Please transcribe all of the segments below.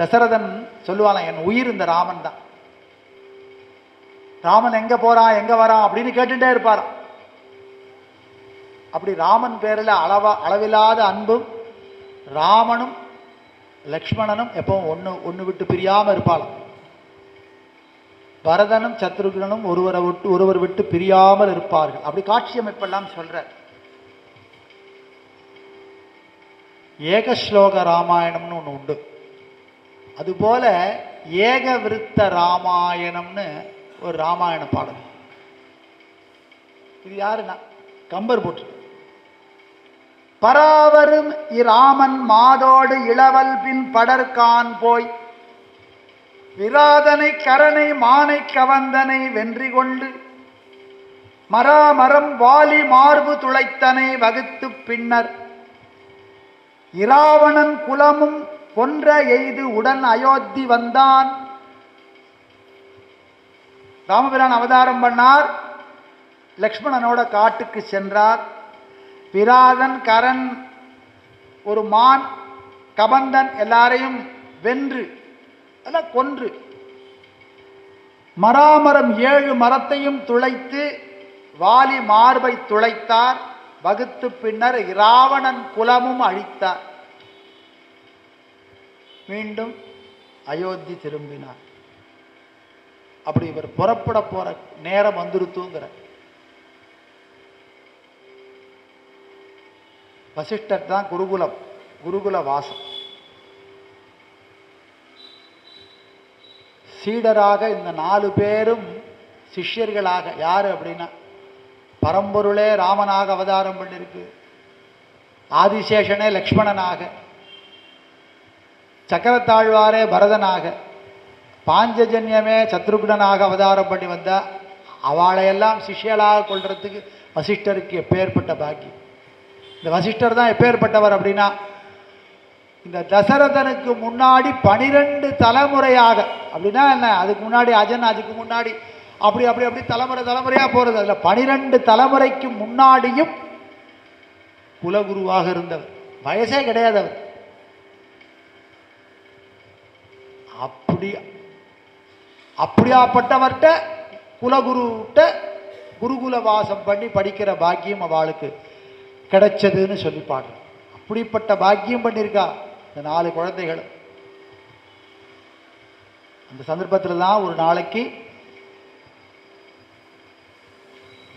தசரதன் சொல்லுவாங்க, என் உயிர் இந்த ராமன் தான். ராமன் எங்க போறான் எங்க வரான் அப்படின்னு கேட்டுட்டே இருப்பாராம். அப்படி ராமன் பேரில் அளவில்லாத அன்பும், ராமனும் லக்ஷ்மணனும் எப்பவும் ஒன்று விட்டு பிரியாமல் இருப்பாளாம். பரதனும் சத்ருகனும் ஒருவர் விட்டு பிரியாமல் இருப்பார்கள். அப்படி காட்சி அமைப்பெல்லாம் சொல்ற. ஏகஸ்லோக ராமாயணம்னு ஒன்று உண்டு. அதுபோல ஏக விருத்த ராமாயணம்னு ஒரு ராமாயண பாடல். இது யாருன்னா கம்பர் போட்டு. பராவரும் இராமன் மாதோடு இளவல் பின் படர்கான் போய் விராதனை கரனை மானை கவந்தனை வென்றி கொண்டு மராமரம் வாலி மார்பு துளைத்தனை வகுத்து பின்னர் இராவணன் குலமும் கொன்ற எய்து உடன் அயோத்தி வந்தான். ராமபிரான் அவதாரம் பண்ணார். லக்ஷ்மணனோட காட்டுக்கு சென்றார். விராதன், கரன், ஒரு மான், கபந்தன் எல்லாரையும் வென்று கொன்று மராமரம் 7 மரத்தையும் துளைத்து வாலி மார்பை துளைத்தார். வகுத்து பின்னர் இராவணன் குலமும் அழித்தார். மீண்டும் அயோத்தி திரும்பினார். அப்படி இவர் புறப்பட போற நேரம் வந்துருத்துங்கிற. வசிஷ்டர் தான் குருகுல வாசம். சீடராக இந்த 4 பேரும் சிஷ்யர்களாக. யாரு அப்படின்னா, பரம்பொருளே ராமனாக அவதாரம் பண்ணிருக்கு, ஆதிசேஷனே லக்ஷ்மணனாக, சக்கரத்தாழ்வாரே பரதனாக, பாஞ்சஜன்யமே சத்ருக்னனாக அவதாரம் பண்ணி வந்தா அவளையெல்லாம் சிஷ்யலாக கொள்றதுக்கு வசிஷ்டருக்கு எப்பேற்பட்ட பாக்கியம். இந்த வசிஷ்டர் தான் எப்பேற்பட்டவர் அப்படின்னா, இந்த தசரதனுக்கு முன்னாடி 12 தலைமுறையாக, அப்படின்னா என்ன, அதுக்கு முன்னாடி அஜன், அதுக்கு முன்னாடி அப்படி அப்படி அப்படி தலைமுறையாக போகிறது. அதில் 12 தலைமுறைக்கு முன்னாடியும் குலகுருவாக இருந்தவர். வயசே கிடையாது அவர். அப்படியாப்பட்டவர்கிட்ட குலகுருட்ட குருகுல வாசம் பண்ணி படிக்கிற பாக்கியம் அவளுக்கு கிடைச்சதுன்னு சொல்லி பாடுறோம். அப்படிப்பட்ட பாக்கியம் பண்ணியிருக்கா இந்த 4 குழந்தைகள். அந்த சந்தர்ப்பத்தில் தான் ஒரு நாளைக்கு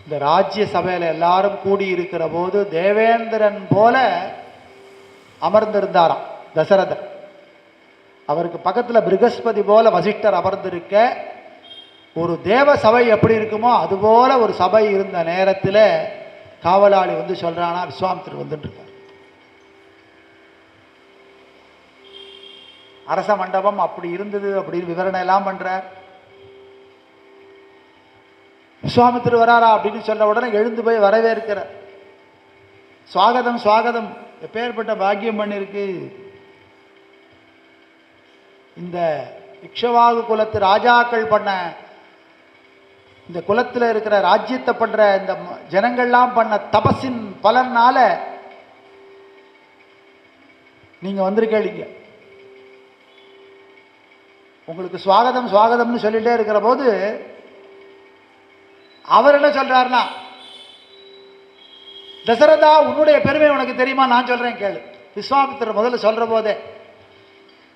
இந்த ராஜ்ய சபையில் எல்லாரும் கூடி இருக்கிற போது தேவேந்திரன் போல அமர்ந்திருந்தாராம் தசரதன். அவருக்கு பக்கத்தில் பிருகஸ்பதி போல வசிஷ்டர் அமர்ந்திருக்க, ஒரு தேவ சபை எப்படி இருக்குமோ அதுபோல ஒரு சபை இருந்த நேரத்தில் காவலாளி வந்து சொல்றானா, விஸ்வாமித்திரர் வந்துட்டு இருக்கார். அரச மண்டபம் அப்படி இருந்தது அப்படின்னு விவரணை எல்லாம் பண்றார். விஸ்வாமித்திரர் வராரா அப்படின்னு சொன்ன உடனே எழுந்து போய் வரவேற்கிறார். சுவாகதம் சுவாகதம், எப்பேற்பட்ட பாக்கியம் பண்ணிருக்கு. இந்த இக்ஷவாகு குலத்து ராஜாக்கள் பண்ண, இந்த குலத்தில் இருக்கிற ராஜ்யத்தை பண்ற இந்த ஜனங்கள்லாம் பண்ண தபஸின் பலனால நீங்க வந்திருக்கீங்க. உங்களுக்கு சுவாகதம் சுவாகதம்னு சொல்லிட்டே இருக்கிற போது அவர் என்ன சொல்றாருன்னா, தசரதா உன்னுடைய பெருமை உனக்கு தெரியுமா, நான் சொல்றேன் கேளு. விஸ்வாமித்திரர் முதல்ல சொல்ற போதே,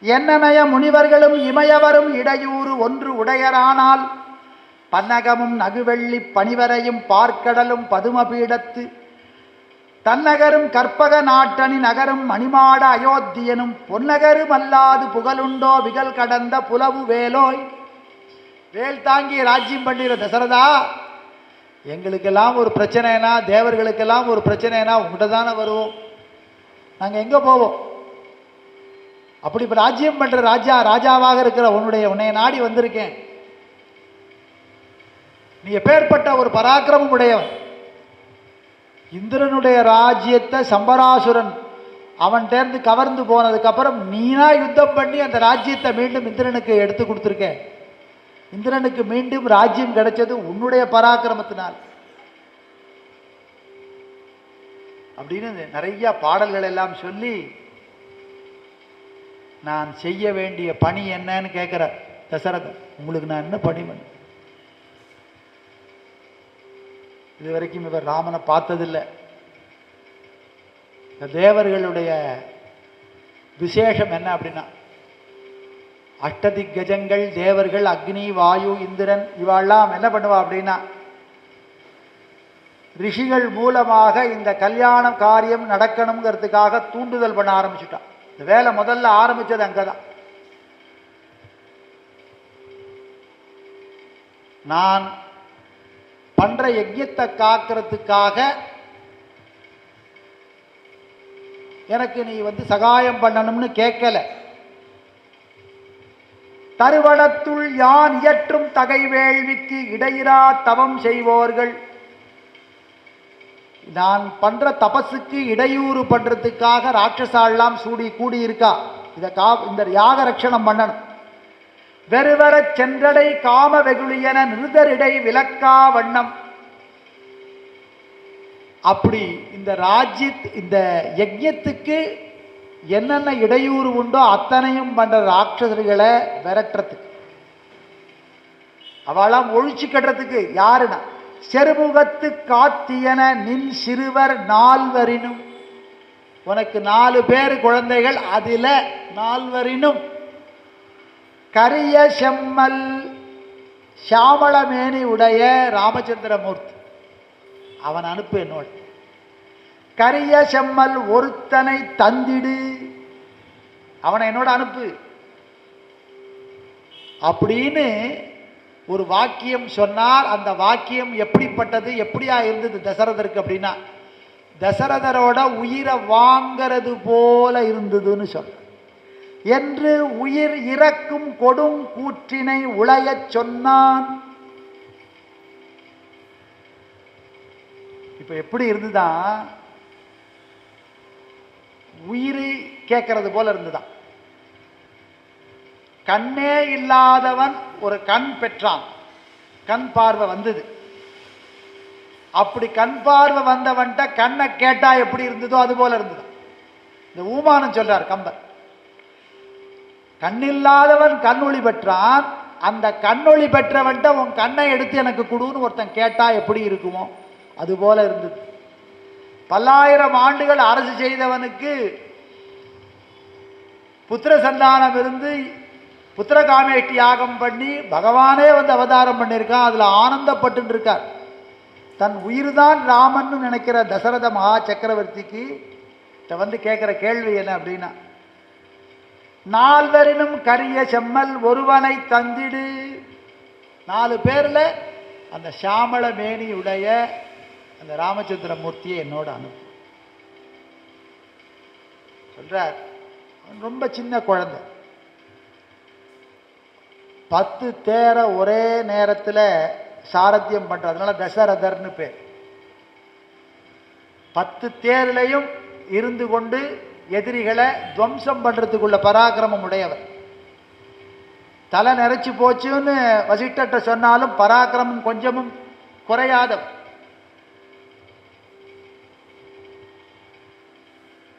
என்னனைய முனிவர்களும் இமயவரும் இடையூறு ஒன்று உடையரானால் பன்னகமும் நகுவெள்ளி பனிவரையும் பார்க்கடலும் பதுமபீடத்து தன்னகரும் கற்பக நாட்டணி நகரும் மணிமாட அயோத்தியனும் பொன்னகரும் அல்லாது புகழுண்டோ விகல் கடந்த புலவு வேலோய். வேல் தாங்கி ராஜ்யம் பண்ணுற தசரதா, எங்களுக்கெல்லாம் ஒரு பிரச்சனைனா, தேவர்களுக்கெல்லாம் ஒரு பிரச்சனைனா உங்கள்கிட்ட தானே வருவோம். நாங்கள் எங்கே போவோம்? அப்படி இப்போ ராஜ்யம் பண்ணுற ராஜாவாக இருக்கிற உன்னை நாடி வந்திருக்கேன். நீ எப்பேற்பட்ட ஒரு பராக்கிரமம் உடையவன். இந்திரனுடைய ராஜ்யத்தை சம்பராசுரன் அவன் தேர்ந்து கவர்ந்து போனதுக்கு அப்புறம் நீனா யுத்தம் பண்ணி அந்த ராஜ்யத்தை மீண்டும் இந்திரனுக்கு எடுத்து கொடுத்துருக்க. இந்திரனுக்கு மீண்டும் ராஜ்யம் கிடைச்சது உன்னுடைய பராக்கிரமத்தினால் அப்படின்னு நிறைய பாடல்கள் எல்லாம் சொல்லி நான் செய்ய வேண்டிய பணி என்னன்னு கேட்கிற தசரதன். உங்களுக்கு நான் என்ன பணி பண்ண? இது வரைக்கும் இவர் ராமனை பார்த்ததில்லை. இந்த தேவர்களுடைய விசேஷம் என்ன அப்படின்னா, அஷ்டதிக்கஜங்கள் தேவர்கள், அக்னி, வாயு, இந்திரன், இவாள்லாம் என்ன பண்ணுவா அப்படின்னா, ரிஷிகள் மூலமாக இந்த கல்யாண காரியம் நடக்கணுங்கிறதுக்காக தூண்டுதல் பண்ண ஆரம்பிச்சுட்டான். இந்த வேலை முதல்ல ஆரம்பிச்சது அங்கதான். நான் பண்ற யஜ்யத்தை காக்கிறதுக்காக எனக்கு நீ சகாயம் பண்ணணும்னு கேட்கல. தருவடத்துள் யான் இயற்றும் தகை வேள்விக்கு இடையிறா தவம் செய்வோர்கள், நான் பண்ற தபசுக்கு இடையூறு பண்றதுக்காக ராட்சசாலாம் கூடி இருக்கா. இந்த யாக ரட்சணம் பண்ணணும். வெறுவர சென்றடை காம வெகுளியன நிருதரிடை விலக்கா வண்ணம். அப்படி இந்த யஜ்யத்துக்கு என்னென்ன இடையூறு உண்டோ அத்தனையும் பண்ற ராட்சசர்களை விரட்டுறதுக்கு, அவளாம் ஒழிச்சு கட்டுறதுக்கு. யாருன்னா, செருமுகத்து காத்தியன நின் சிறுவர் 4வரினும், உனக்கு 4 பேர் குழந்தைகள், அதில 4வரினும் கரிய செம்மல் சாமளமேனி உடைய ராமச்சந்திரமூர்த்தி, அவன் அனுப்பு என்னோட. கரிய செம்மல் ஒருத்தனை தந்திடு, அவனை என்னோட அனுப்பு அப்படின்னு ஒரு வாக்கியம் சொன்னார். அந்த வாக்கியம் எப்படிப்பட்டது, எப்படியா இருந்தது தசரதருக்கு அப்படின்னா, தசரதரோட உயிரை வாங்கிறது போல இருந்ததுன்னு சொல்ற. என்று உயிர் இறக்கும் கொடும் கூற்றினை உளையச் சொன்னான். இப்ப எப்படி இருந்துதான், உயிர் கேட்கறது போல இருந்துதான். கண்ணே இல்லாதவன் ஒரு கண் பெற்றான், கண் பார்வை வந்தது. அப்படி கண் பார்வை வந்தவன்ட்ட கண்ணை கேட்டா எப்படி இருந்ததோ அது போல இருந்தது. இந்த ஊமானம் சொல்றார் கம்பர். கண்ணில்லாதவன் கண்ணொளி பெற்றான், அந்த கண்ணொளி பெற்றவன்ட்ட உன் கண்ணை எடுத்து எனக்கு கொடுன்னு ஒருத்தன் கேட்டா எப்படி இருக்குமோ அது போல இருந்தது. பல்லாயிரம் ஆண்டுகள் அரசு செய்தவனுக்கு புத்திர சந்தானம் இருந்து புத்திரகாமேஷ்டி யாகம் பண்ணி பகவானே அவதாரம் பண்ணியிருக்கான். அதுல ஆனந்தப்பட்டு இருக்கார். தன் உயிர் தான் ராமன் நினைக்கிற தசரத மகா சக்கரவர்த்திக்கு கேட்கிற கேள்வி என்ன அப்படின்னா, 4வரினும் கரிய செம்மல் ஒருவனை தந்திடு, 4 பேர்ல அந்த சாமள மேனியுடைய அந்த ராமச்சந்திரமூர்த்தியை என்னோட அனுப்பு சொல்றார். ரொம்ப சின்ன குழந்தை, 10 தேரை ஒரே நேரத்தில் சாரத்தியம் பண்றதுனால தசரதர்னு பேர். 10 தேர்லையும் இருந்து கொண்டு எதிரிகளை துவம்சம் பண்றதுக்குள்ள பராக்கிரமம் உடையவர். தலை நிறைச்சு போச்சுன்னு வசிஷ்டர்ட்ட சொன்னாலும் பராக்கிரமம் கொஞ்சமும் குறையாதவர்.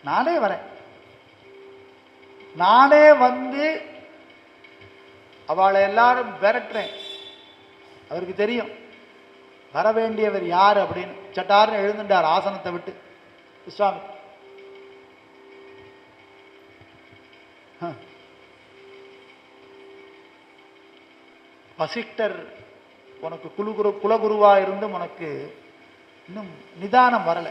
நானே வரேன், நானே அவளை எல்லாரும் விரட்டுறேன். அவருக்கு தெரியும் வர வேண்டியவர் யார் அப்படின்னு. சட்டார்னு எழுந்துட்டார் ஆசனத்தை விட்டு விஸ்வாமி. வசிஷ்டர் உனக்கு குலகுருவா இருந்தும் உனக்கு இன்னும் நிதானம் வரல,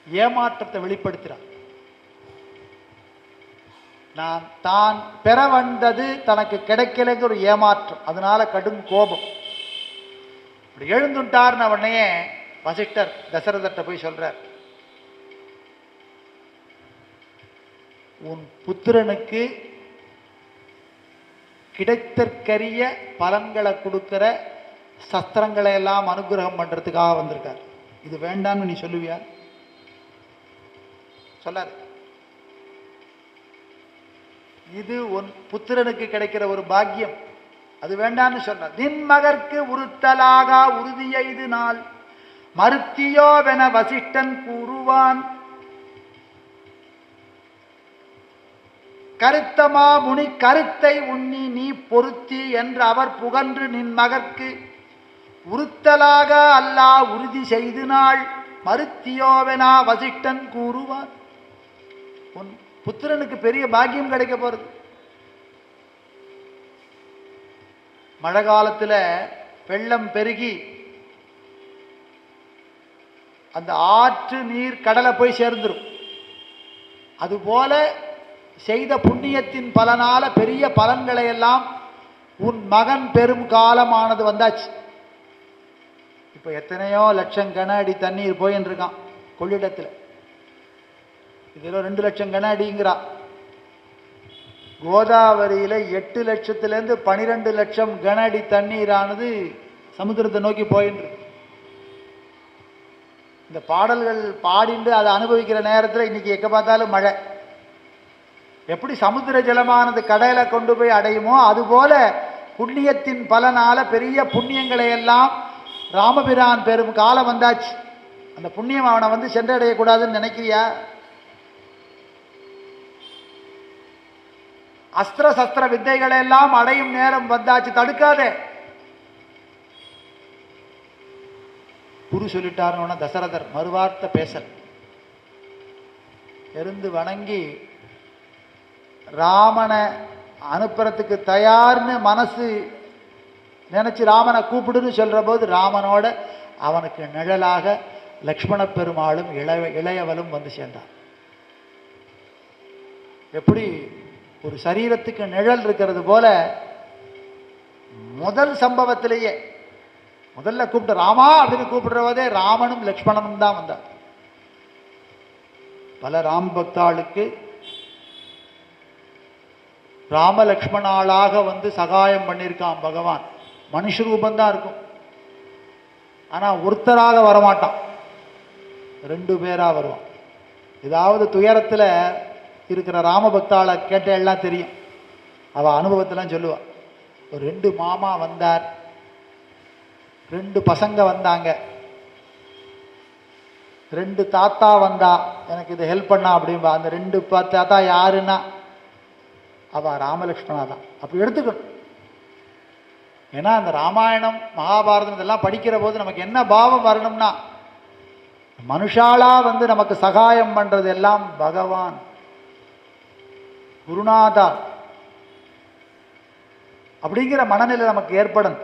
ஏமாற்றத்தை வெளிப்படுத்துறார். நான் தான் பெற வந்தது தனக்கு கிடைக்கலைங்கிற ஒரு ஏமாற்றம், அதனால கடும் கோபம். அப்படி எழுந்துட்டார்னு உடனே வசிஷ்டர் தசரதர்ட்ட போய் சொல்றார், உன் புத்திரனுக்கு கிடைத்தற்கரிய பலன்களை கொடுக்கிற சஸ்திரங்களை எல்லாம் அனுகிரகம் பண்றதுக்காக வந்திருக்கார். இது வேண்டான்னு நீ சொல்லுவியா? சொல்லாது. இது உன் புத்திரனுக்கு கிடைக்கிற ஒரு பாக்கியம், அது வேண்டான்னு சொன்னார். நின் மகற்கு உறுத்தலாக உறுதியை இது நாள் மறுத்தியோவென வசிஷ்டன் கூறுவான். கருத்தமா முனி கருத்தை உண்ணி நீ பொருத்தி என்று அவர் புகன்று நின் மகற்கு உறுத்தலாக அல்லா உறுதி செய்து நாள் மருத்தியோவெனா வசிஷ்டன் கூறுவார். உன் புத்திரனுக்கு பெரிய பாக்கியம் கிடைக்க போறது. மழை காலத்தில் வெள்ளம் பெருகி அந்த ஆற்று நீர் கடலை போய் சேர்ந்துடும். அதுபோல செய்த புண்ணியத்தின் பலனால பெரிய பலன்களை எல்லாம் உன் மகன் பெரும் காலமானது வந்தாச்சு. இப்போ எத்தனையோ லட்சம் கன அடி தண்ணீர் போயின்னு இருக்கான் கொள்ளிடத்தில். இதில் 2 லட்சம் கன அடிங்கிறா. கோதாவரியில் 8 லட்சத்திலேருந்து 12 லட்சம் கன அடி தண்ணீரானது சமுத்திரத்தை நோக்கி போயின்னு. இந்த பாடல்கள் பாடிண்டு அதை அனுபவிக்கிற நேரத்தில் இன்னைக்கு எங்கே பார்த்தாலும் மழை. எப்படி சமுத்திர ஜலமானது கடையில கொண்டு போய் அடையுமோ அதுபோல புண்ணியத்தின் பலனால பெரிய புண்ணியங்களை எல்லாம் ராமபிரான் பெரும் காலம் வந்தாச்சு. அந்த புண்ணியம் அவனை வந்து சென்றடையக்கூடாதுன்னு நினைக்கிறியா? அஸ்திர சஸ்திர வித்தைகளை எல்லாம் அடையும் நேரம் வந்தாச்சு, தடுக்காதே. குரு சொல்லிட்டாருன்னா தசரதர் மறுவார்த்தை பேசல் இருந்து வணங்கி ராமனை அனுப்புறதுக்கு தயார்னு மனசு நினைச்சு ராமனை கூப்பிடுன்னு சொல்ற போது ராமனோட அவனுக்கு நிழலாக லக்ஷ்மண பெருமாளும் இளையவளும் வந்து சேர்ந்தார். எப்படி ஒரு சரீரத்துக்கு நிழல் இருக்கிறது போல முதல் சம்பவத்திலேயே முதல்ல கூப்பிட்டு ராமா அப்படின்னு கூப்பிடுற போதே ராமனும் லக்ஷ்மணனும் தான் வந்தார். பல ராம் பக்தாளுக்கு ராம லக்ஷ்மணாளாக வந்து சகாயம் பண்ணியிருக்கான் பகவான். மனுஷ ரூபந்தான் இருக்கும், ஆனால் ஒருத்தராக வரமாட்டான், 2 பேராக வருவான். ஏதாவது துயரத்தில் இருக்கிற ராம பக்தாளை கேட்ட எல்லாம் தெரியும், அவள் அனுபவத்தெல்லாம் சொல்லுவாள். ஒரு 2 மாமா வந்தார், 2 பசங்க வந்தாங்க, 2 தாத்தா வந்தா எனக்கு இது ஹெல்ப் பண்ணா அப்படின்பா. அந்த 2 தாத்தா யாருன்னா அவள் ராமலக்ஷ்மணா தான். அப்படி எடுத்துக்கணும். ஏன்னா அந்த ராமாயணம் மகாபாரதம் இதெல்லாம் படிக்கிற போது நமக்கு என்ன பாவம் வரணும்னா மனுஷாலா வந்து நமக்கு சகாயம் பண்றது எல்லாம் பகவான் குருநாதா அப்படிங்கிற மனநிலை நமக்கு ஏற்படும்.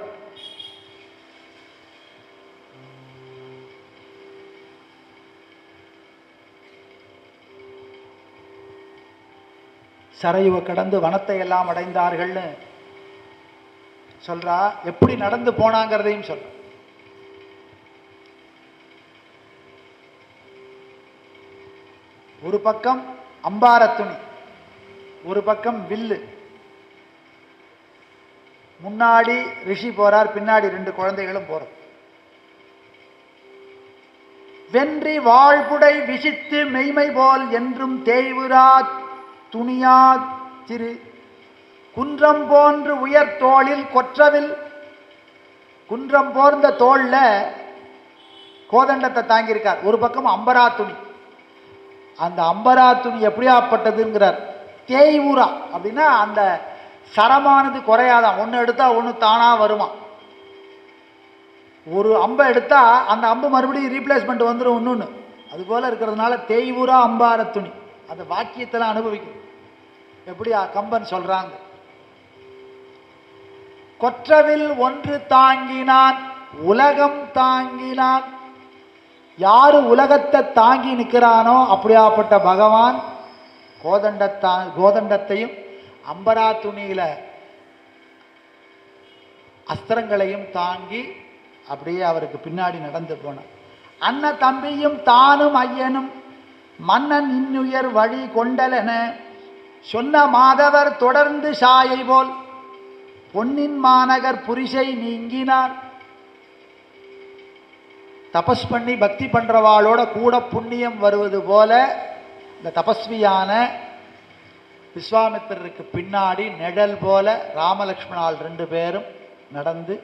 சரையுவை கடந்து வனத்தை எல்லாம் அடைந்தார்கள்னு சொல்றா. எப்படி நடந்து போனாங்கிறதையும் சொல்ற. ஒரு பக்கம் அம்பார துணி, ஒரு பக்கம் வில்லு. முன்னாடி ரிஷி போறார், பின்னாடி 2 குழந்தைகளும் போற. வென்றி வாழ்புடை விசித்து மெய்மை போல் என்றும் தேய்வுரா துணியா திரு குன்றம் போன்று உயர் தோளில் கொற்றவில். குன்றம் போர்ந்த தோல்ல கோதண்டத்தை தாங்கியிருக்கார். ஒரு பக்கம் அம்பரா துணி. அந்த அம்பரா துணி எப்படியாப்பட்டதுங்கிறார். தேய்வுரா அப்படின்னா அந்த சரமானது குறையாதான், ஒன்று எடுத்தா ஒன்று தானா வருமா. ஒரு அம்பை எடுத்தா அந்த அம்பு மறுபடியும் ரீப்ளேஸ்மெண்ட் வந்துடும் இன்னொன்று. அதுபோல இருக்கிறதுனால தேய்வுரா அம்பார துணி. அந்த வாக்கியத்தெல்லாம் அனுபவிக்கும். எப்படி கம்பன் சொல்றாங்க, கொற்றவில் ஒன்று தாங்கினான் உலகம் தாங்கினான். யாரு உலகத்தை தாங்கி நிற்கிறானோ அப்படியாப்பட்ட பகவான் கோதண்டத்தையும் அம்பரா துணியில அஸ்திரங்களையும் தாங்கி அப்படியே அவருக்கு பின்னாடி நடந்து போனார். அண்ணன் தம்பியும் தானும் ஐயனும் மன்னன் இன்னுயர் வழி கொண்டலென சொன்ன மாதவர் தொடர்ந்து சாயை போல் பொன்னின் மாநகர் புரிசை நீங்கினார். தபஸ் பண்ணி பக்தி பண்றவாளோட கூட புண்ணியம் வருவது போல இந்த தபஸ்வியான விஸ்வாமித்திரருக்கு பின்னாடி நிழல் போல ராமலக்ஷ்மணால் 2 பேரும் நடந்து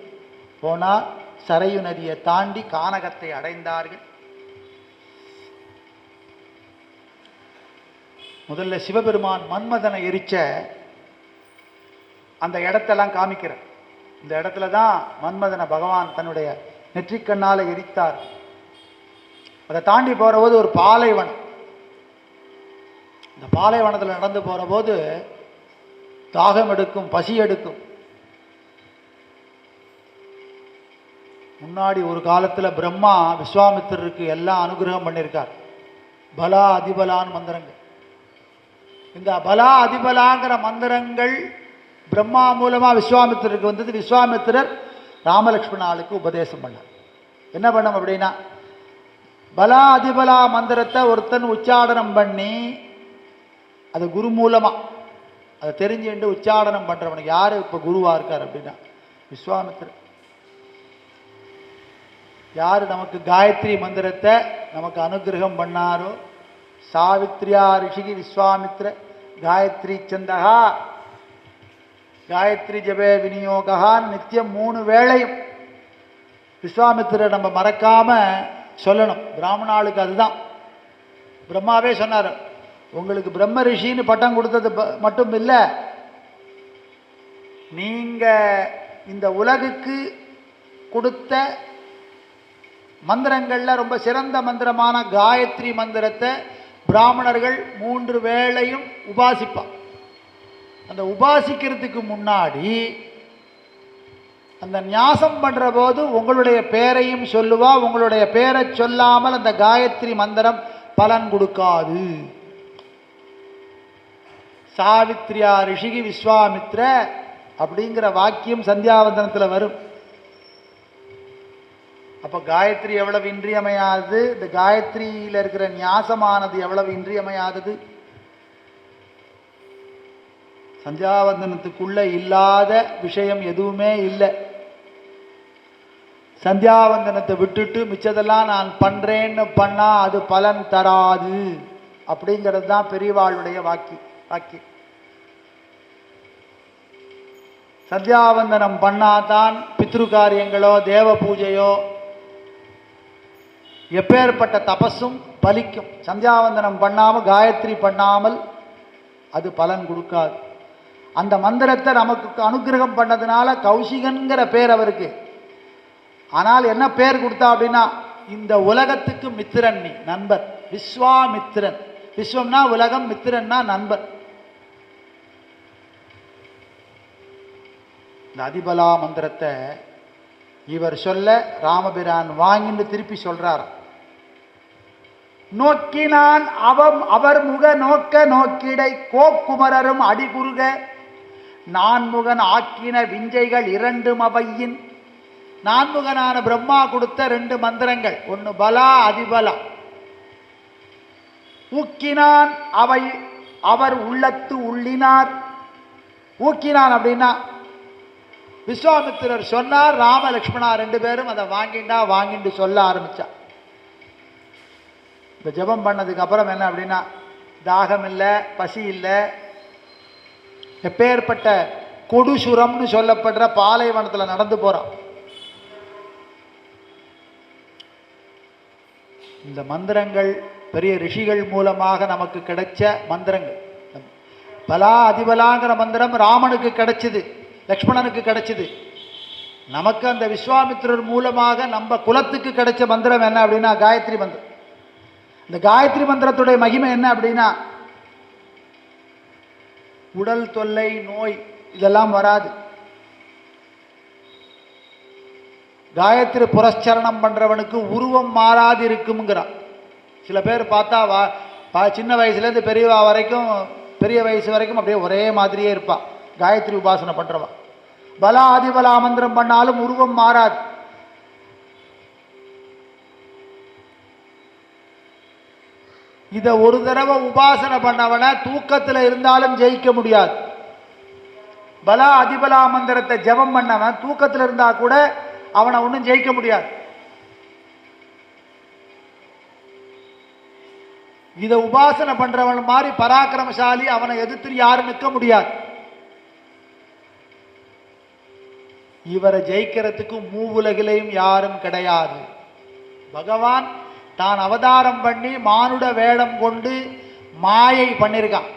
போனார். சரையு நதியை தாண்டி கானகத்தை அடைந்தார்கள். முதல்ல சிவபெருமான் மன்மதனை எரிச்ச அந்த இடத்தெல்லாம் காமிக்கிறார். இந்த இடத்துல தான் மன்மதனை பகவான் தன்னுடைய நெற்றிக்கண்ணால் எரித்தார். அதை தாண்டி போகிற போது ஒரு பாலைவனம். இந்த பாலைவனத்தில் நடந்து போகிற போது தாகம் எடுக்கும், பசி எடுக்கும். முன்னாடி ஒரு காலத்தில் பிரம்மா விஸ்வாமித்திரருக்கு எல்லாம் அனுகிரகம் பண்ணியிருக்கார். பலா அதிபலான்னு மந்திரங்கள். இந்த பலா அதிபலாங்கிற மந்திரங்கள் பிரம்மா மூலமாக விஸ்வாமித்திரருக்கு வந்தது. விஸ்வாமித்திரர் ராமலக்ஷ்மணாளுக்கு உபதேசம் பண்ணார். என்ன பண்ணோம் அப்படின்னா, பலா அதிபலா மந்திரத்தை ஒருத்தன் உச்சாடனம் பண்ணி அது குரு மூலமாக அதை தெரிஞ்சுட்டு உச்சாடனம் பண்ணுறவனுக்கு யார் இப்போ குருவாக இருக்கார் அப்படின்னா விஸ்வாமித்திரர். யார் நமக்கு காயத்ரி மந்திரத்தை நமக்கு அனுகிரகம் பண்ணாரோ, சாவித்ரியா ரிஷிகி விஸ்வாமித்ர காயத்ரி சந்தகா காயத்ரி ஜபே விநியோகான்னு நித்தியம் 3 வேளையும் விஸ்வாமித்திரை நம்ம மறக்காம சொல்லணும். பிராமணாளுக்கு அதுதான். பிரம்மாவே சொன்னார், உங்களுக்கு பிரம்ம ரிஷின்னு பட்டம் கொடுத்தது மட்டும் இல்லை, நீங்க இந்த உலகுக்கு கொடுத்த மந்திரங்கள்ல ரொம்ப சிறந்த மந்திரமான காயத்ரி மந்திரத்தை பிராமணர்கள் 3 வேளையும் உபாசிப்பான். அந்த உபாசிக்கிறதுக்கு முன்னாடி அந்த ஞாசம் பண்ற போது உங்களுடைய பேரையும் சொல்லுவா. உங்களுடைய பேரை சொல்லாமல் அந்த காயத்ரி மந்திரம் பலன் கொடுக்காது. சாவித்ரியா ரிஷிகி விஸ்வாமித்ர அப்படிங்கிற வாக்கியம் சந்தியாவந்தனத்தில் வரும். அப்போ காயத்ரி எவ்வளவு இன்றியமையாதது, இந்த காயத்ரியில் இருக்கிற ஞாசமானது எவ்வளவு இன்றியமையாதது. சந்தியாவந்தனத்துக்குள்ள இல்லாத விஷயம் எதுவுமே இல்லை. சந்தியாவந்தனத்தை விட்டுட்டு மிச்சதெல்லாம் நான் பண்றேன்னு பண்ணா அது பலன் தராது அப்படிங்கிறது தான் பெரியவாளுடைய வாக்கியம். சந்தியாவந்தனம் பண்ணாதான் பித்ரு காரியங்களோ தேவ பூஜையோ எப்பேற்பட்ட தபஸும் பலிக்கும். சந்தியாவந்தனம் பண்ணாமல் காயத்ரி பண்ணாமல் அது பலன் கொடுக்காது. அந்த மந்திரத்தை நமக்கு அனுகிரகம் பண்ணதுனால கௌசிகன்கிற பேர் அவருக்கு. ஆனால் என்ன பேர் கொடுத்தா அப்படின்னா, இந்த உலகத்துக்கு மித்திரன், நீ நண்பர், விஸ்வாமித்திரன். விஸ்வம்னா உலகம், மித்திரன்னா நண்பர். இந்த அதிபலா மந்திரத்தை இவர் சொல்ல ராமபிரான் வாங்கின்னு திருப்பி சொல்றார். நோக்கினான் அவர் முக நோக்க நோக்கிடை கோக்குமரரும் அடிகுறுக நான்முகன் ஆக்கின விஞ்சைகள் 2 அவையின். நான்முகனான பிரம்மா கொடுத்த 2 மந்திரங்கள், ஒன்று பலா அதிபலா. ஊக்கினான் அவை அவர் உள்ளத்து உள்ளினார். ஊக்கினான் அப்படின்னா விஸ்வாமித்திரர் சொன்னார், ராம லக்ஷ்மணா 2 பேரும் அதை வாங்கிட்டு சொல்ல ஆரம்பிச்சா. இந்த ஜபம் பண்ணதுக்கு அப்புறம் என்ன அப்படின்னா, தாகம் இல்லை, பசி இல்லை, எப்பேற்பட்ட கொடுசுரம்னு சொல்லப்படுற பாலைவனத்தில் நடந்து போறான். இந்த மந்திரங்கள் பெரிய ரிஷிகள் மூலமாக நமக்கு கிடைச்ச மந்திரங்கள். பலா அதிபலாங்கிற மந்திரம் ராமனுக்கு கிடைச்சது, லக்ஷ்மணனுக்கு கிடைச்சது. நமக்கு அந்த விஸ்வாமித்திரர் மூலமாக நம்ம குலத்துக்கு கிடைச்ச மந்திரம் என்ன அப்படின்னா காயத்ரி மந்திரம். இந்த காயத்ரி மந்திரத்துடைய மகிமை என்ன அப்படின்னா, உடல் தொல்லை, நோய் இதெல்லாம் வராது. காயத்ரி புரஸ்சரணம் பண்றவனுக்கு உருவம் மாறாது இருக்குங்கிறான். சில பேர் பார்த்தா சின்ன வயசுலேருந்து பெரிய வயசு வரைக்கும் அப்படியே ஒரே மாதிரியே இருப்பான் காயத்ரி உபாசனை பண்றவா. பலா அதிபலா மந்திரம் பண்ணாலும் உருவம் மாறாது. இதை ஒரு தடவை உபாசனை பண்ணவன தூக்கத்தில் இருந்தாலும் ஜெயிக்க முடியாது. பலா அதிபலா மந்திரத்தை ஜபம் பண்ணவன் தூக்கத்தில் இருந்தா கூட அவனை ஒன்றும் ஜெயிக்க முடியாது. இதை உபாசனை பண்றவன் மாதிரி பராக்கிரமசாலி, அவனை எதிர்த்து யாரும் நிற்க முடியாது. இவரை ஜெயிக்கிறதுக்கு மூவுலகிலையும் யாரும் கிடையாது. பகவான் தான் அவதாரம் பண்ணி மானுட வேடம் கொண்டு மாயை பண்ணியிருக்கான்.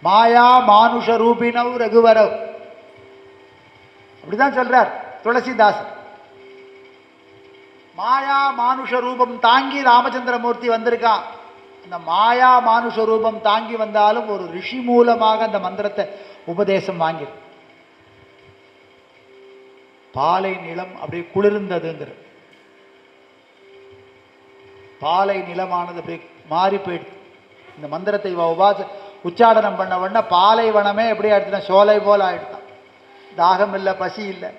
மாயா மானுஷ ரூபினவ் ரகுவரவ் அப்படிதான் சொல்றார் துளசிதாசர். மாயா மானுஷ ரூபம் தாங்கி ராமச்சந்திரமூர்த்தி வந்திருக்கான். அந்த மாயா மானுஷ ரூபம் தாங்கி வந்தாலும் ஒரு ரிஷி மூலமாக அந்த மந்திரத்தை உபதேசம் வாங்கி பாலை நிலம் அப்படியே குளிர்ந்ததுங்கிற பாலை நிலமானது அப்படியே மாறி போயிடுது. இந்த மந்திரத்தை உச்சாடனம் பண்ண உடனே பாலைவனமே எப்படி ஆயிடுச்சுன்னா சோலை போல ஆயிடுதான். தாகம் இல்லை, பசி இல்லை.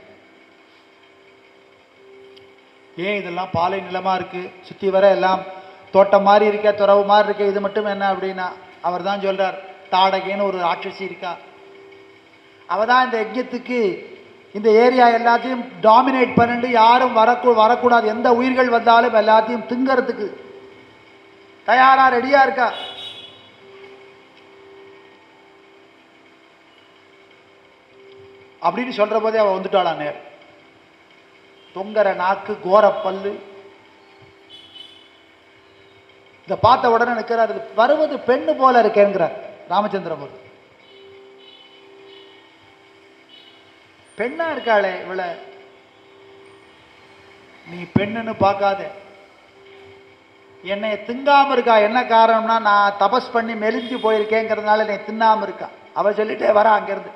ஏன் இதெல்லாம் பாலை நிலமா இருக்கு, சுற்றி வர எல்லாம் தோட்டம் மாதிரி இருக்க, துறவு மாதிரி இருக்க, இது மட்டும் என்ன அப்படின்னா அவர் தான் சொல்றார். தாடகைன்னு ஒரு ராட்சசி இருக்கா, அவ தான் இந்த யஜ்யத்துக்கு இந்த ஏரியா எல்லாத்தையும் டாமினேட் பண்ணிட்டு யாரும் வரக்கூடாது, எந்த உயிர்கள் வந்தாலும் எல்லாத்தையும் திங்கிறதுக்கு தயாரா ரெடியா இருக்கா. அப்படின்னு சொல்ற போதே அவ வந்துட்டாளா நேர். தொங்கர நாக்கு, கோர பல்லு. இதை பார்த்த உடனே நிற்கிறார், வருவது பெண்ணு போல இருக்கேங்கிறார் ராமச்சந்திரமூர்த்தி. பெண்ணா இருக்காளே இவள, நீ பெண்ணுன்னு பார்க்காத, என்னை திங்காம இருக்கா. என்ன காரணம்னா நான் தபஸ் பண்ணி மெலிஞ்சு போயிருக்கேங்கிறதுனால என்னை தின்னாம இருக்கா. அவ சொல்லிட்டே வரா அங்கிருந்து,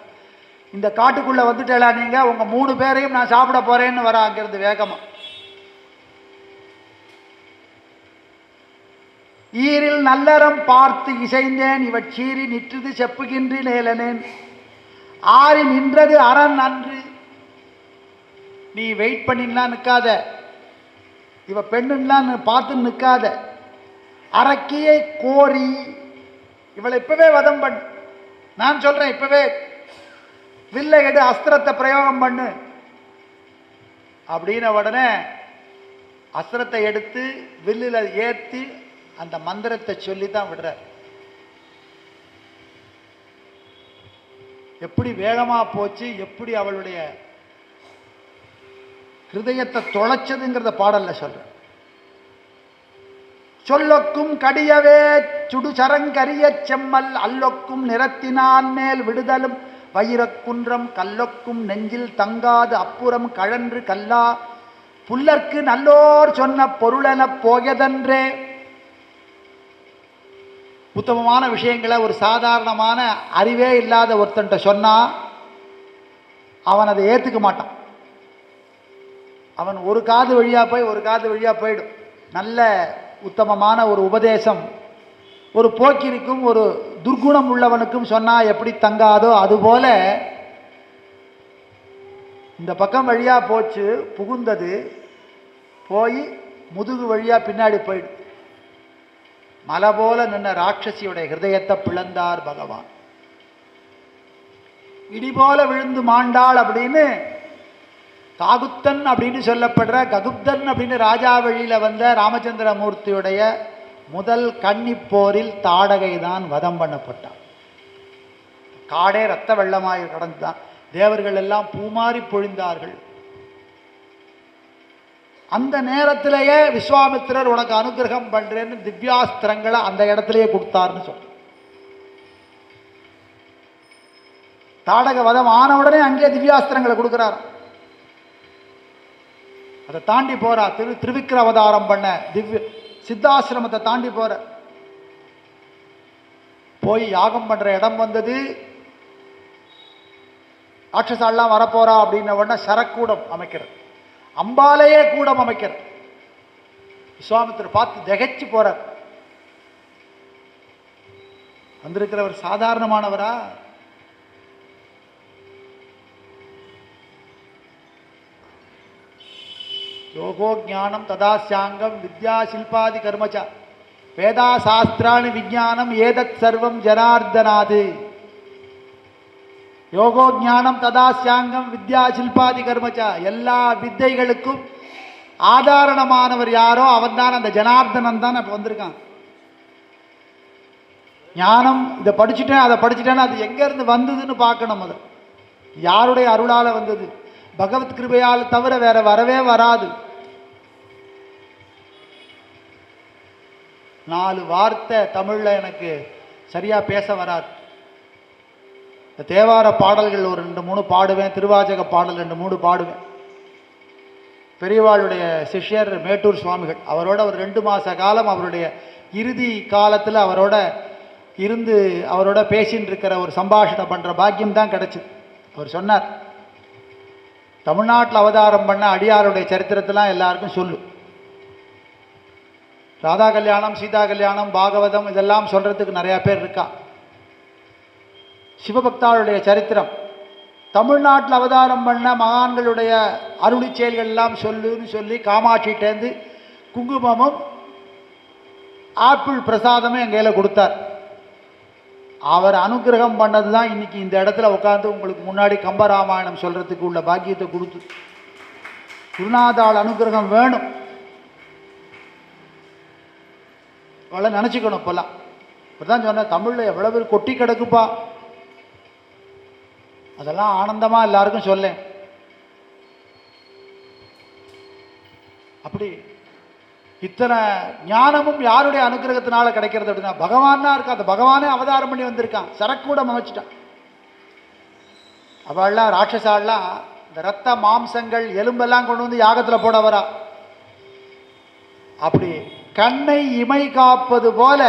இந்த காட்டுக்குள்ள வந்துட்டேலா நீங்க, உங்க 3 பேரையும் நான் சாப்பிட போறேன்னு வரா அங்கிருந்து வேகமா. ஈரில் நல்லறம் பார்த்து இசைந்தேன், இவட் சீறி நிற்றது செப்புகின்றி நேலனேன், ஆறி நின்றது அரண் அன்று. நீ வெயிட் பண்ணிலாம் நிற்காத, இவ பெண்ணுலாம் பார்த்து நிற்காத, அரக்கியை கோரி இவளை இப்பவே வதம் பண்ணு. நான் சொல்றேன், இப்பவே வில்லை எடு, அஸ்திரத்தை பிரயோகம் பண்ணு அப்படின்ன உடனே அஸ்திரத்தை எடுத்து வில்லில் ஏற்றி அந்த மந்திரத்தை சொல்லி தான் விடுறார். எப்படி வேகமா போச்சு, எப்படி அவளுடைய ஹிருதயத்தை தொலைச்சதுங்கிறத பாடல்ல சொல்ற. சொல்லொக்கும் கடியவே சுடு சரங்கரிய செம்மல், அல்லொக்கும் நிறத்தினான் மேல் விடுதலும் வயிறக்குன்றம், கல்லொக்கும் நெஞ்சில் தங்காது அப்புறம் கழன்று கல்லா, புல்லற்கு நல்லோர் சொன்ன பொருளென போகதன்றே. உத்தமமான விஷயங்களை ஒரு சாதாரணமான அறிவே இல்லாத ஒருத்தன்ட்ட சொன்னா அவன் அதை ஏற்றுக்க மாட்டான். அவன் ஒரு காது வழியா போய் ஒரு காது வழியா போயிடும். நல்ல உத்தமமான ஒரு உபதேசம் ஒரு போக்கிருக்கும் ஒரு துர்குணம் உள்ளவனுக்கும் சொன்னா எப்படி தங்காதோ அதுபோல இந்த பக்கம் வழியா போச்சு, புகுந்தது போய் முதுகு வழியா பின்னாடி போயிடும். மலை போல நின்ன ராட்சசியுடைய ஹிருதயத்தை பிளந்தார் பகவான். இடி போல விழுந்து மாண்டாள் அப்படின்னு காகுத்தன் அப்படின்னு சொல்லப்படுற ககுப்தன் அப்படின்னு ராஜா வழியில வந்த ராமச்சந்திரமூர்த்தியுடைய முதல் கன்னிப்போரில் தாடகை தான் வதம் பண்ணப்பட்டான். காடே ரத்த வெள்ளமாய் கடந்துதான், தேவர்கள் எல்லாம் பூமாறி பொழிந்தார்கள். அந்த நேரத்திலேயே விஸ்வாமித்திரர் உனக்கு அனுகிரகம் பண்றேன்னு திவ்யாஸ்திரங்களை அந்த இடத்திலேயே கொடுத்தார்னு சொல்ற. தாடக வதம் ஆன உடனே அங்கே திவ்யாஸ்திரங்களை கொடுக்கிறார். அதை தாண்டி போறா, திருவிக்கிர அவதாரம் பண்ண திவ்ய சித்தாசிரமத்தை தாண்டி போற, போய் யாகம் பண்ற இடம் வந்தது. ராட்சசாலாம் வரப்போறா அப்படின்ன உடனே சரக்கூடம் அமைக்கிறது, அம்பாலேயே கூடம் அமைக்கிறது. விஸ்வாமித்திரர் பார்த்து திகைச்சு போறார். வந்திருக்கிறவர் சாதாரணமானவரா? யோகோ ஞானம் ததாஸ்யாங்கம் வித்யா சில்பாதி கர்மச்ச வேதா சாஸ்திராணி விஜானம் ஏதத் சர்வம் ஜனார்தனாது. யோகோ ஞானம் ததாஸ்யாங்கம் வித்யா சில்பாதி கர்மச்ச, எல்லா வித்தைகளுக்கும் ஆதாரணமானவர் யாரோ அவன் தான் அந்த ஜனார்தனன் தான் இப்போ வந்திருக்கான். ஞானம் இதை படிச்சுட்டேன் அதை படிச்சுட்டேன்னு அது எங்கேருந்து வந்ததுன்னு பார்க்கணும். அது யாருடைய அருளால் வந்தது? பகவத் கிருபையால் தவிர வேற வரவே வராது. 4 வார்த்தை தமிழ்ல எனக்கு சரியாக பேச வராது. இந்த தேவார பாடல்கள் ஒரு 2-3 பாடுவேன், திருவாசக பாடல் 2-3 பாடுவேன். பெரியவாளுடைய சிஷ்யர் மேட்டூர் சுவாமிகள், அவரோட ஒரு 2 மாத காலம் அவருடைய இறுதி காலத்தில் அவரோட இருந்து அவரோட பேசின்னு இருக்கிற ஒரு சம்பாஷணம் பண்ணுற பாக்கியம் தான் கிடச்சிது. அவர் சொன்னார், தமிழ்நாட்டில் அவதாரம் பண்ண அடியாருடைய சரித்திரத்தெல்லாம் எல்லாருக்கும் சொல்லு. ராதா கல்யாணம், சீதா கல்யாணம், பாகவதம் இதெல்லாம் சொல்கிறதுக்கு நிறையா பேர் இருக்கா. சிவபக்தாளுடைய சரித்திரம், தமிழ்நாட்டில் அவதாரம் பண்ண மகான்களுடைய அருளி செயல்கள் எல்லாம் சொல்லுன்னு சொல்லி காமாட்சிகிட்டேருந்து குங்குமமும் ஆப்பிள் பிரசாதமும் என் கையில் கொடுத்தார். அவர் அனுகிரகம் பண்ணது தான் இன்னைக்கு இந்த இடத்துல உட்காந்து உங்களுக்கு முன்னாடி கம்பராமாயணம் சொல்கிறதுக்கு உள்ள பாக்கியத்தை கொடுத்து. குருநாதாள் அனுகிரகம் வேணும், அவளை நினச்சிக்கணும். இப்போல்லாம் இப்போ தான் சொன்னேன், தமிழில் எவ்வளோ பேர் கொட்டி கிடக்குப்பா, அதெல்லாம் ஆனந்தமாக எல்லாருக்கும் சொல்லேன். அப்படி இத்தனை ஞானமும் யாருடைய அனுகிரகத்தினால கிடைக்கிறது அப்படின்னா பகவான் தான் இருக்கா. அந்த பகவானே அவதாரம் பண்ணி வந்திருக்கான், சரக்கூடம் அமைச்சிட்டான். அவள்லாம் ராட்சசாலாம் இந்த ரத்த மாம்சங்கள் எலும்பெல்லாம் கொண்டு வந்து யாகத்தில் போட வரா. அப்படி கண்ணை இமை காப்பது போல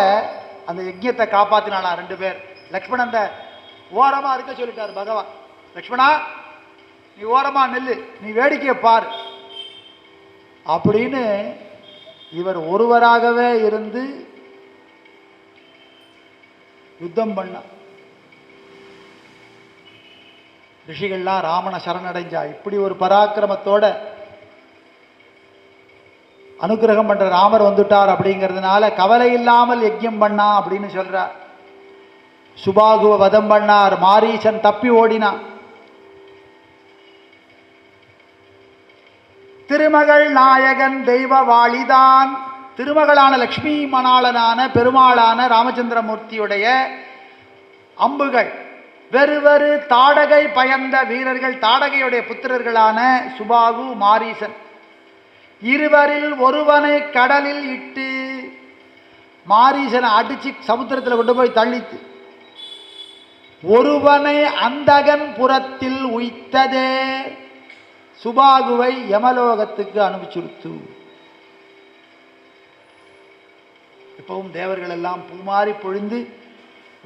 அந்த யஜ்யத்தை காப்பாற்றினாளா 2 பேர். லக்ஷ்மணன் அந்த ஓரமாக இருக்க சொல்லிட்டார் பகவான், லக்ஷ்மணா நீ ஓரமா நெல்லு, நீ வேடிக்கையை பார் அப்படின்னு இவர் ஒருவராகவே இருந்து யுத்தம் பண்ண. ரிஷிகள்லாம் ராமனை சரணடைஞ்சா. இப்படி ஒரு பராக்கிரமத்தோட அனுகிரகம் பண்ற ராமர் வந்துட்டார் அப்படிங்கிறதுனால கவலை இல்லாமல் யஜ்யம் பண்ணா அப்படின்னு சொல்றார். சுபாகுவ வதம் பண்ணார், மாரீசன் தப்பி ஓடினான். திருமகள் நாயகன் தெய்வ வாளிதான், திருமகளான லக்ஷ்மி மணாளனான பெருமாளான ராமச்சந்திரமூர்த்தியுடைய அம்புகள் வெறுவரு தாடகை பயந்த வீரர்கள், தாடகையுடைய புத்திரர்களான சுபாகு மாரீசன் இருவரில் ஒருவனை கடலில் இட்டு மாரீசனை அடிச்சு சமுத்திரத்தில் கொண்டு போய் தள்ளித்து, ஒருவனை அந்தகன் புறத்தில் உய்த்ததே சுபாகுவை யமலோகத்துக்கு அனுப்பிச்சுடுத்து. இப்பவும் தேவர்கள் எல்லாம் பூமாரி பொழிந்து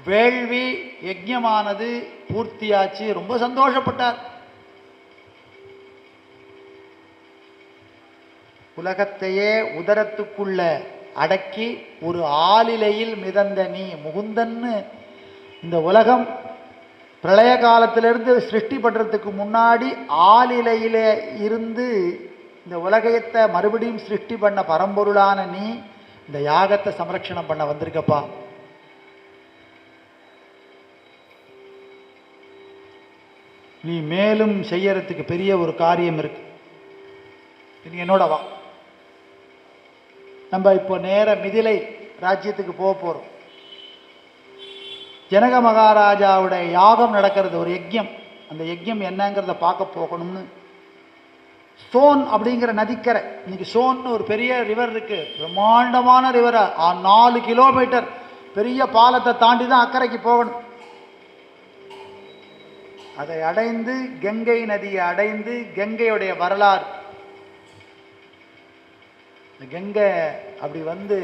வேள்வி யஜ்ஞமானது பூர்த்தியாச்சு. ரொம்ப சந்தோஷப்பட்டார். உலகத்தையே உதரத்துக்குள்ள அடக்கி ஒரு ஆலிலையில் மிதந்த நீ முகுந்தன்னு, இந்த உலகம் பிரளய காலத்திலிருந்து சிருஷ்டி பண்ணுறதுக்கு முன்னாடி ஆலிலையில இருந்து இந்த உலகத்தை மறுபடியும் சிருஷ்டி பண்ண பரம்பொருளான நீ இந்த யாகத்தை சம்ரட்சணம் பண்ண வந்திருக்கப்பா. நீ மேலும் செய்யறதுக்கு பெரிய ஒரு காரியம் இருக்கு, நீ என்னோட வா. நம்ம இப்போ நேர மிதிலை ராஜ்யத்துக்கு போக போகிறோம். ஜனக மகாராஜாவுடைய யாகம் நடக்கிறது, ஒரு யஜ்யம். அந்த யஜ்யம் என்னங்கிறத பார்க்க போகணும்னு சோன் அப்படிங்கிற நதிக்கரை, இன்னைக்கு சோன்னு ஒரு பெரிய ரிவர் இருக்கு, பிரம்மாண்டமான ரிவரை 4 கிலோமீட்டர் பெரிய பாலத்தை தாண்டி தான் அக்கறைக்கு போகணும். அதை அடைந்து கங்கை நதியை அடைந்து கங்கையுடைய வரலாறு, கங்கை அப்படி வந்து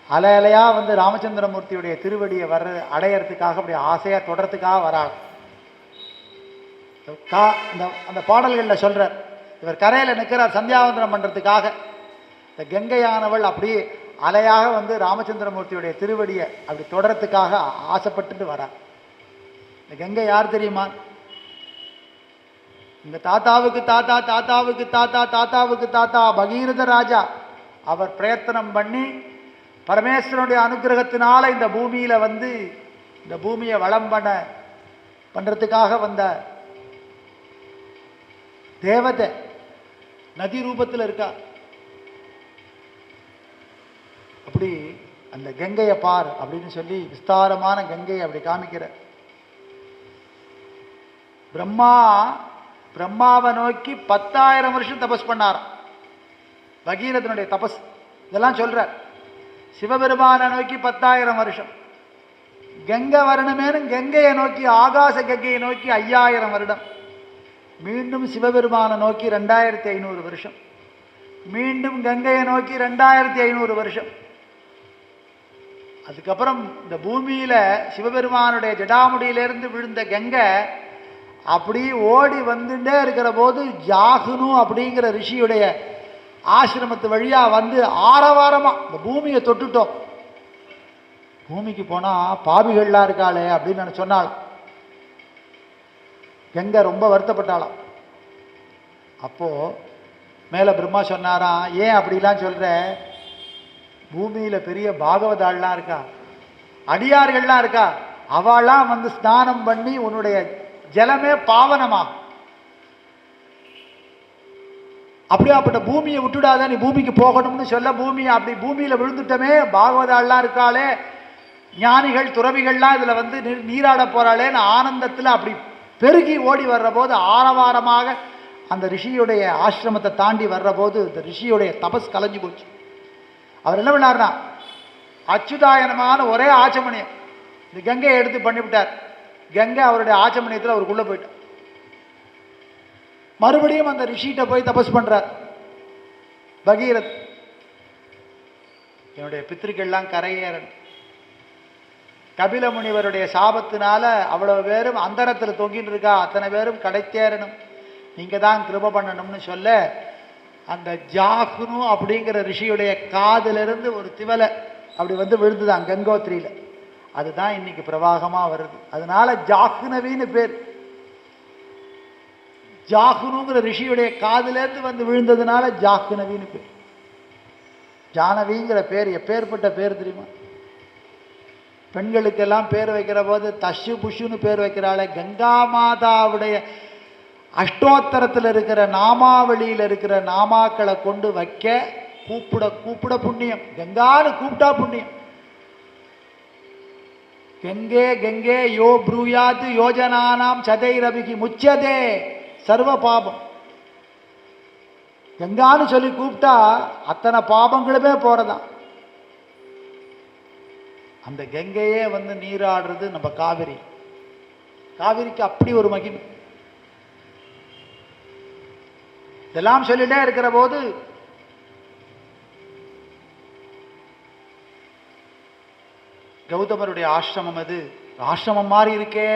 அலை அலையாக வந்து ராமச்சந்திரமூர்த்தியுடைய திருவடியை அடையறதுக்காக அப்படி ஆசையாக தொடர்றதுக்காக வராள். அந்த பாடல்களில் சொல்கிறார், இவர் கரையில் நிற்கிறார் சந்தியாவந்தனம் பண்ணுறதுக்காக. இந்த கங்கையானவள் அப்படி அலையாக வந்து ராமச்சந்திரமூர்த்தியுடைய திருவடியை அப்படி தொடர்றதுக்காக ஆசைப்பட்டுட்டு வரார். இந்த கங்கை யார் தெரியுமா? இந்த தாத்தாவுக்கு தாத்தா தாத்தாவுக்கு தாத்தா தாத்தாவுக்கு தாத்தா பகீரத ராஜா அவர் பிரயத்தனம் பண்ணி பரமேஸ்வரனுடைய அனுகிரகத்தினால இந்த பூமியில வந்து இந்த பூமியை வளம் பண்றதுக்காக வந்த தேவதை நதி ரூபத்தில் இருக்கா. அப்படி அந்த கங்கையை பார் அப்படின்னு சொல்லி விஸ்தாரமான கங்கையை அப்படி காமிக்கிற. பிரம்மாவை நோக்கி 10,000 வருஷம் தபஸ் பண்ணாராம். பகீரதனுடைய தபஸ் இதெல்லாம் சொல்ற. சிவபெருமானை நோக்கி 10,000 வருஷம், கங்கை வரணுமேனு கங்கையை நோக்கி, ஆகாச கங்கையை நோக்கி 5000 வருடம், மீண்டும் சிவபெருமானை நோக்கி 2500 வருஷம், மீண்டும் கங்கையை நோக்கி 2500 வருஷம். அதுக்கப்புறம் இந்த பூமியில சிவபெருமானுடைய ஜடாமுடியிலிருந்து விழுந்த கங்கை அப்படி ஓடி வந்துட்டே இருக்கிற போது ஜாகுனு அப்படிங்கிற ரிஷியுடைய ஆசிரமத்து வழியா வந்து ஆரவாரமா இந்த பூமியை தொட்டுட்டோம். பூமிக்கு போனா பாவிகள்லாம் இருக்காளே அப்படின்னு நான் சொன்னாள். கங்கை ரொம்ப வருத்தப்பட்டாளாம். அப்போ மேல பிரம்மா சொன்னாராம், ஏன் அப்படிலாம் சொல்ற, பூமியில பெரிய பாகவதாள்லாம் இருக்கா, அடியார்கள்லாம் இருக்கா, அவளாம் வந்து ஸ்நானம் பண்ணி உன்னுடைய ஜலமே பாவனமா, அப்படியாப்பட்ட பூமியை விட்டுடாத, நீ பூமிக்கு போகணும்னு சொல்ல பூமியை அப்படி பூமியில விழுந்துட்டமே, பாகவதாள்லாம் இருக்காளே, ஞானிகள் துறவிகள்லாம் இதுல வந்து நீராட போறாளேன்னு ஆனந்தத்தில் அப்படி பெருகி ஓடி வர்ற போது ஆரவாரமாக அந்த ரிஷியுடைய ஆசிரமத்தை தாண்டி வர்ற போது இந்த ரிஷியுடைய தபஸ் கலைஞ்சு போச்சு. அவர் என்ன பண்ணார்னா, அச்சுதாயனமான ஒரே ஆச்சமணியம் இந்த கங்கையை எடுத்து பண்ணிவிட்டார். கங்கை அவருடைய ஆச்சமணியத்தில் அவருக்குள்ள போயிட்டார். மறுபடியும் அந்த ரிஷிகிட்ட போய் தபஸ் பண்றார். பகீரத், என்னுடைய பித்திருக்கெல்லாம் கரையேறணும், கபில முனிவருடைய சாபத்தினால அவ்வளவு பேரும் அந்தரத்தில் தொங்கின்னு இருக்கா, அத்தனை பேரும் கடைத்தேறணும், நீங்க தான் கிருப பண்ணணும்னு சொல்ல அந்த ஜாகுனு அப்படிங்கிற ரிஷியுடைய காதிலிருந்து ஒரு திவலை அப்படி வந்து விழுந்துதான் கங்கோத்திரியில. அதுதான் இன்னைக்கு பிரவாகமா வருது. அதனால ஜாகுனவின்னு பேர். ஜாகுனுங்கிற ரிஷியுடைய காதிலிருந்து வந்து விழுந்ததுனால ஜாகுனவின்னு பேர். ஜானவிங்கிற பேர் எப்பேற்பட்ட பேர் தெரியுமா? பெண்களுக்கெல்லாம் பேர் வைக்கிற போது தஷு புஷுன்னு பேர் வைக்கிறாளே, கங்கா மாதாவுடைய அஷ்டோத்தரத்தில் இருக்கிற நாமாவளியில் இருக்கிற நாமாக்களை கொண்டு வைக்க கூப்பிட கூப்பிட புண்ணியம். கங்கான்னு கூப்பிட்டா புண்ணியம். கங்கே கங்கே யோ ப்ரூயாத் யோஜனானாம் சதைரபிகி முச்சதே சர்வ பாபம். கங்கான்னு சொல்லி கூப்பிட்டா அத்தனை பாபங்களுமே போறதான். அந்த கங்கையே வந்து நீராடுறது நம்ம காவிரி. காவிரிக்கு அப்படி ஒரு மகிமை. இதெல்லாம் சொல்லிட்டே இருக்கிற போது கௌதமருடைய ஆசிரமம், அது ஆசிரமம் மாதிரி இருக்கே,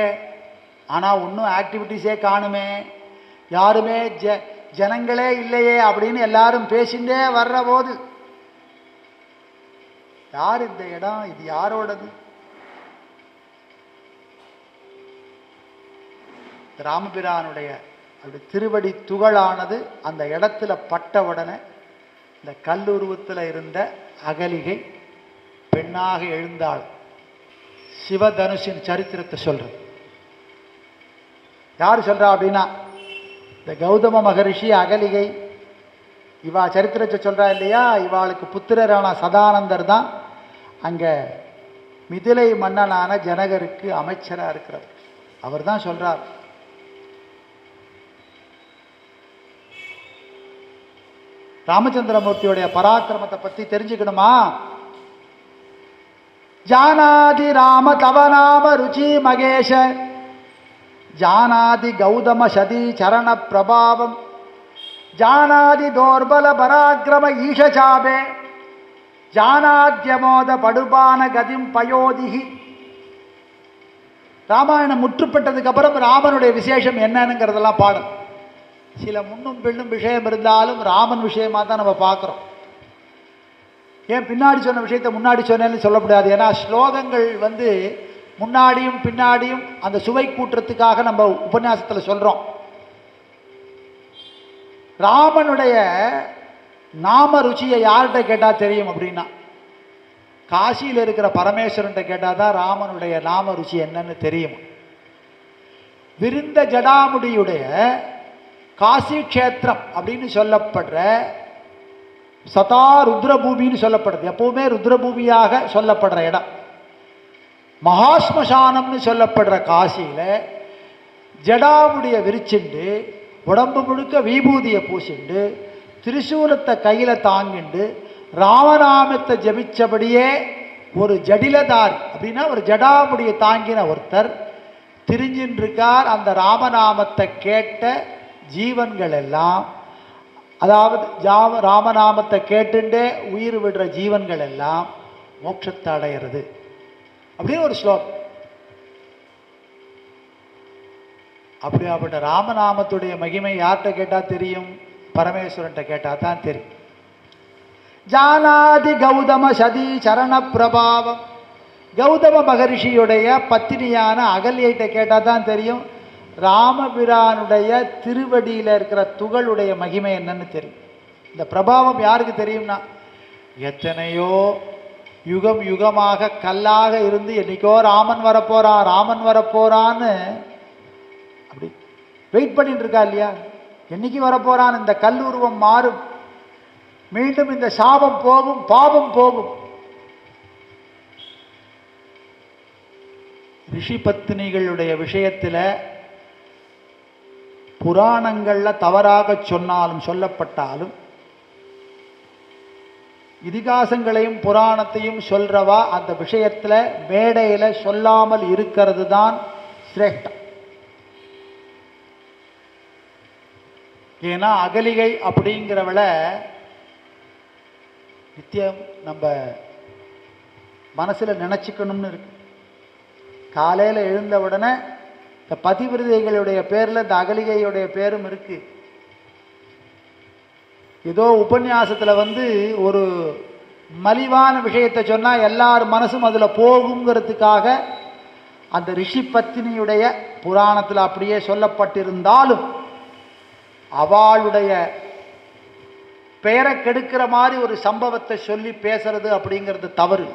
ஆனா ஒன்றும் ஆக்டிவிட்டிஸே காணுமே, யாருமே ஜனங்களே இல்லையே அப்படின்னு எல்லாரும் பேசிண்டே வர்ற போது, யார் இந்த இடம், இது யாரோடது? ராமபிரானுடைய அப்படி திருவடி துகளானது அந்த இடத்துல பட்ட உடனே இந்த கல்லுருவத்தில் இருந்த அகலிகை பெண்ணாக எழுந்தாள். சிவதனுஷின் சரித்திரத்தை சொல்றது யார் சொல்றா அப்படின்னா, இந்த கௌதம மகரிஷி அகலிகை இவா சரித்திரத்தை சொல்றா இல்லையா, இவாளுக்கு புத்திரரான சதானந்தர் தான் அங்க மிதிலை மன்னனான ஜனகருக்கு அமைச்சரா இருக்கிறார். அவர் தான் சொல்றார், ராமச்சந்திரமூர்த்தியுடைய பராக்கிரமத்தை பத்தி தெரிஞ்சுக்கணுமா, ஜானாதி ராம தவநாம ருச்சி மகேஷ, ஜானாதி கௌதம சதி சரண பிரபாவம், ஜானாதி தோர்பல பராக்கிரம ஈஷசாபே, ஜானாத்யமோத படுபான கதிம் பயோதிகி. ராமாயணம் முற்றுப்பட்டதுக்கு அப்புறம் ராமனுடைய விசேஷம் என்னன்னுங்கிறதெல்லாம் பாடம். சில முன்னும் பின்னும் விஷயம் இருந்தாலும் ராமன் விஷயமா தான் நம்ம பார்க்குறோம். ஏன் பின்னாடி சொன்ன விஷயத்தை முன்னாடி சொன்னேன்னு சொல்லக்கூடாது. ஏன்னா ஸ்லோகங்கள் வந்து முன்னாடியும் பின்னாடியும் அந்த சுவை கூட்டுறதுக்காக நம்ம உபன்யாசத்தில் சொல்கிறோம். ராமனுடைய நாம ருச்சியை யார்கிட்ட கேட்டால் தெரியும் அப்படின்னா, காசியில் இருக்கிற பரமேஸ்வரன்ட்ட கேட்டால் தான் ராமனுடைய நாம ருச்சி என்னன்னு தெரியும். விருந்த ஜடாமுடியுடைய காசி க்ஷேத்திரம் அப்படின்னு சொல்லப்படுற சதா ருத்ரபூமின்னு சொல்லப்படுறது, எப்பவுமே ருத்ரபூமியாக சொல்லப்படுற இடம். மகாஸ்மசானம்னு சொல்லப்படுற காசியில் ஜடாமுடியை விரிச்சுண்டு உடம்பு முழுக்க விபூதியை பூசிண்டு திரிசூலத்தை கையில் தாங்கிண்டு ராமநாமத்தை ஜபிச்சபடியே ஒரு ஜடிலதாரி அப்படின்னா ஒரு ஜடாமுடியை தாங்கின ஒருத்தர் திரிஞ்சின்னு இருக்கார். அந்த ராமநாமத்தை கேட்ட ஜீவன்கள் எல்லாம், அதாவது ராமநாமத்தை கேட்டுண்டே உயிர் விடுற ஜீவன்கள் எல்லாம் மோட்சத்தை அடையிறது அப்படின்னு ஒரு ஸ்லோகம். அப்படியாப்பட்ட ராமநாமத்துடைய மகிமை யார்கிட்ட கேட்டால் தெரியும்? பரமேஸ்வரன்ட்ட கேட்டால் தான் தெரியும். ஜானாதி கௌதம சதி சரண பிரபாவம். கௌதம மகரிஷியுடைய பத்தினியான அகல்யிட்ட கேட்டால் தான் தெரியும் ராமபிரானுடைய திருவடியில் இருக்கிற துகளுடைய மகிமை என்னன்னு தெரியும். இந்த பிரபாவம் யாருக்கு தெரியும்னா, எத்தனையோ யுகம் யுகமாக கல்லாக இருந்து என்னைக்கோ ராமன் வரப்போறான் ராமன் வரப்போறான்னு அப்படி வெயிட் பண்ணிட்டு இருக்கா இல்லையா? என்னைக்கு வரப்போறான், இந்த கல்லுருவம் மாறும், மீண்டும் இந்த சாபம் போகும், பாவம் போகும். ரிஷி பத்தினிகளுடைய விஷயத்தில் புராணங்களில் தவறாக சொன்னாலும் சொல்லப்பட்டாலும் இதிகாசங்களையும் புராணத்தையும் சொல்றவா அந்த விஷயத்தில் மேடையில் சொல்லாமல் இருக்கிறது தான் சிரேஷ்டம். ஏன்னா அகலிகை அப்படிங்கிறவளை நித்தியம் நம்ம மனசில் நினச்சிக்கணும்னு இருக்கு. காலையில் எழுந்த உடனே இந்த பதிவிரதைகளுடைய பேரில் இந்த அகலிகையுடைய பேரும் இருக்கு. ஏதோ உபன்யாசத்தில் ஒரு மலிவான விஷயத்தை சொன்னால் எல்லார் மனசும் அதில் போகுங்கிறதுக்காக அந்த ரிஷி பத்தினியுடைய புராணத்தில் அப்படியே சொல்லப்பட்டிருந்தாலும் அவளுடைய பெயரை கெடுக்கிற மாதிரி ஒரு சம்பவத்தை சொல்லி பேசுறது அப்படிங்கிறது தவறு.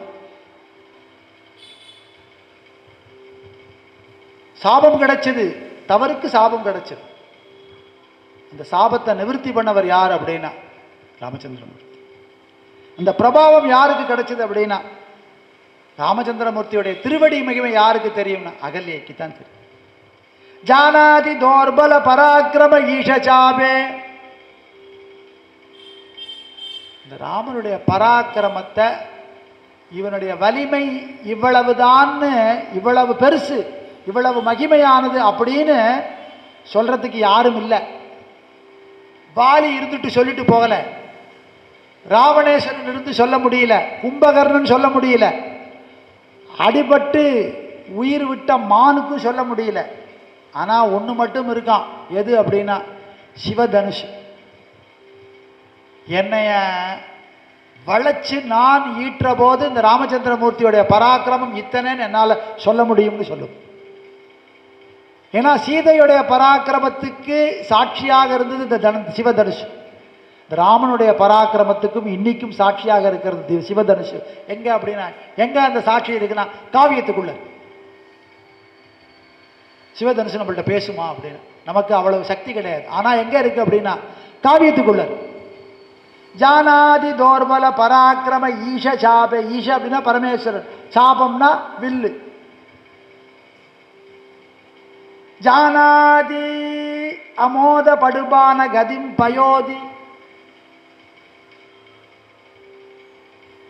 சாபம் கிடைச்சது, தவறுக்கு சாபம் கிடைச்சது. அந்த சாபத்தை நிவர்த்தி பண்ணவர் யார் அப்படின்னா ராமச்சந்திரமூர்த்தி. அந்த பிரபாவம் யாருக்கு கிடைச்சது அப்படின்னா ராமச்சந்திரமூர்த்தியுடைய திருவடி மகிமை யாருக்கு தெரியும்னா அகல்யைக்கு தான் தெரியும். ஜானாதி தோர்பல பராக்கிரம ஈஷாபே. இந்த ராமனுடைய பராக்கிரமத்தை, இவனுடைய வலிமை இவ்வளவுதான்னு, இவ்வளவு பெருசு, இவ்வளவு மகிமையானது அப்படின்னு சொல்றதுக்கு யாரும் இல்லை. வாலி இருந்துட்டு சொல்லிட்டு போகல, ராவணேஸ்வரன் இருந்து சொல்ல முடியல, கும்பகர்ணன் சொல்ல முடியல, அடிபட்டு உயிர் விட்ட மானுக்கும் சொல்ல முடியல. ஆனால் ஒன்று மட்டும் இருக்கான். எது அப்படின்னா சிவதனுஷ். என்னைய வளைச்சு நான் ஈற்ற போது இந்த ராமச்சந்திரமூர்த்தியுடைய பராக்கிரமம் இத்தனைன்னு என்னால் சொல்ல முடியும்னு சொல்லும். ஏன்னா சீதையுடைய பராக்கிரமத்துக்கு சாட்சியாக இருந்தது இந்த சிவதனுஷ். இந்த ராமனுடைய பராக்கிரமத்துக்கும் இன்னைக்கும் சாட்சியாக இருக்கிறது சிவதனுஷ். எங்க அப்படின்னா, எங்க அந்த சாட்சி இருக்குன்னா காவியத்துக்குள்ள. சிவதனுஷ் நம்மள்ட்ட பேசுமா அப்படின்னு நமக்கு அவ்வளவு சக்தி கிடையாது. ஆனால் எங்கே இருக்கு அப்படின்னா காவியத்துக்குள்ள. ஜானாதி தோர்பல பராக்கிரம ஈஷ சாபே. ஈஷ அப்படின்னா பரமேஸ்வரன், சாபம்னா வில்லு. ஜானாதி அமோத படுபான கதிம் பயோதி.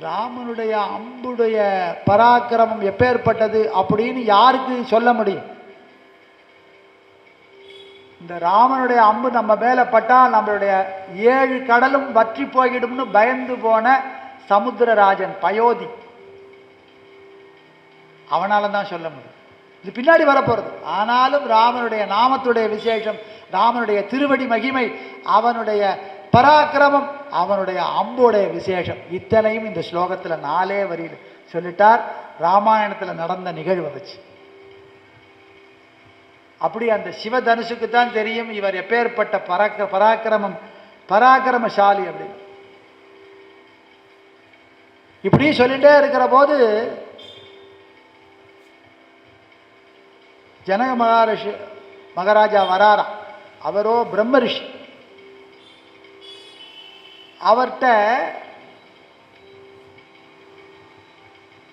ராமனுடைய அம்புடைய பராக்கிரமம் எப்பேற்பட்டது அப்படின்னு யாருக்கு சொல்ல முடியும்? இந்த ராமனுடைய அம்பு நம்ம மேலே பட்டால் நம்மளுடைய 7 கடலும் வற்றி போயிடும்னு பயந்து போன சமுத்திரராஜன் பயோதி, அவனால தான் சொல்ல முடியும். இது பின்னாடி வரப்போகிறது. ஆனாலும் ராமனுடைய நாமத்துடைய விசேஷம், ராமனுடைய திருவடி மகிமை, அவனுடைய பராக்கிரமம், அவனுடைய அம்புடைய விசேஷம், இத்தனையும் இந்த ஸ்லோகத்தில் 4 வரியில் சொல்லிட்டார். ராமாயணத்தில் நடந்த நிகழ்வை வச்சு. அப்படி அந்த சிவதனுஷுக்கு தான் தெரியும் இவர் எப்பேற்பட்ட பராக்கிரமசாலி அப்படின்னு. இப்படி சொல்லிட்டே இருக்கிற போது ஜனக மகாராஜா வராரா. அவரோ பிரம்ம ரிஷி. அவர்கிட்ட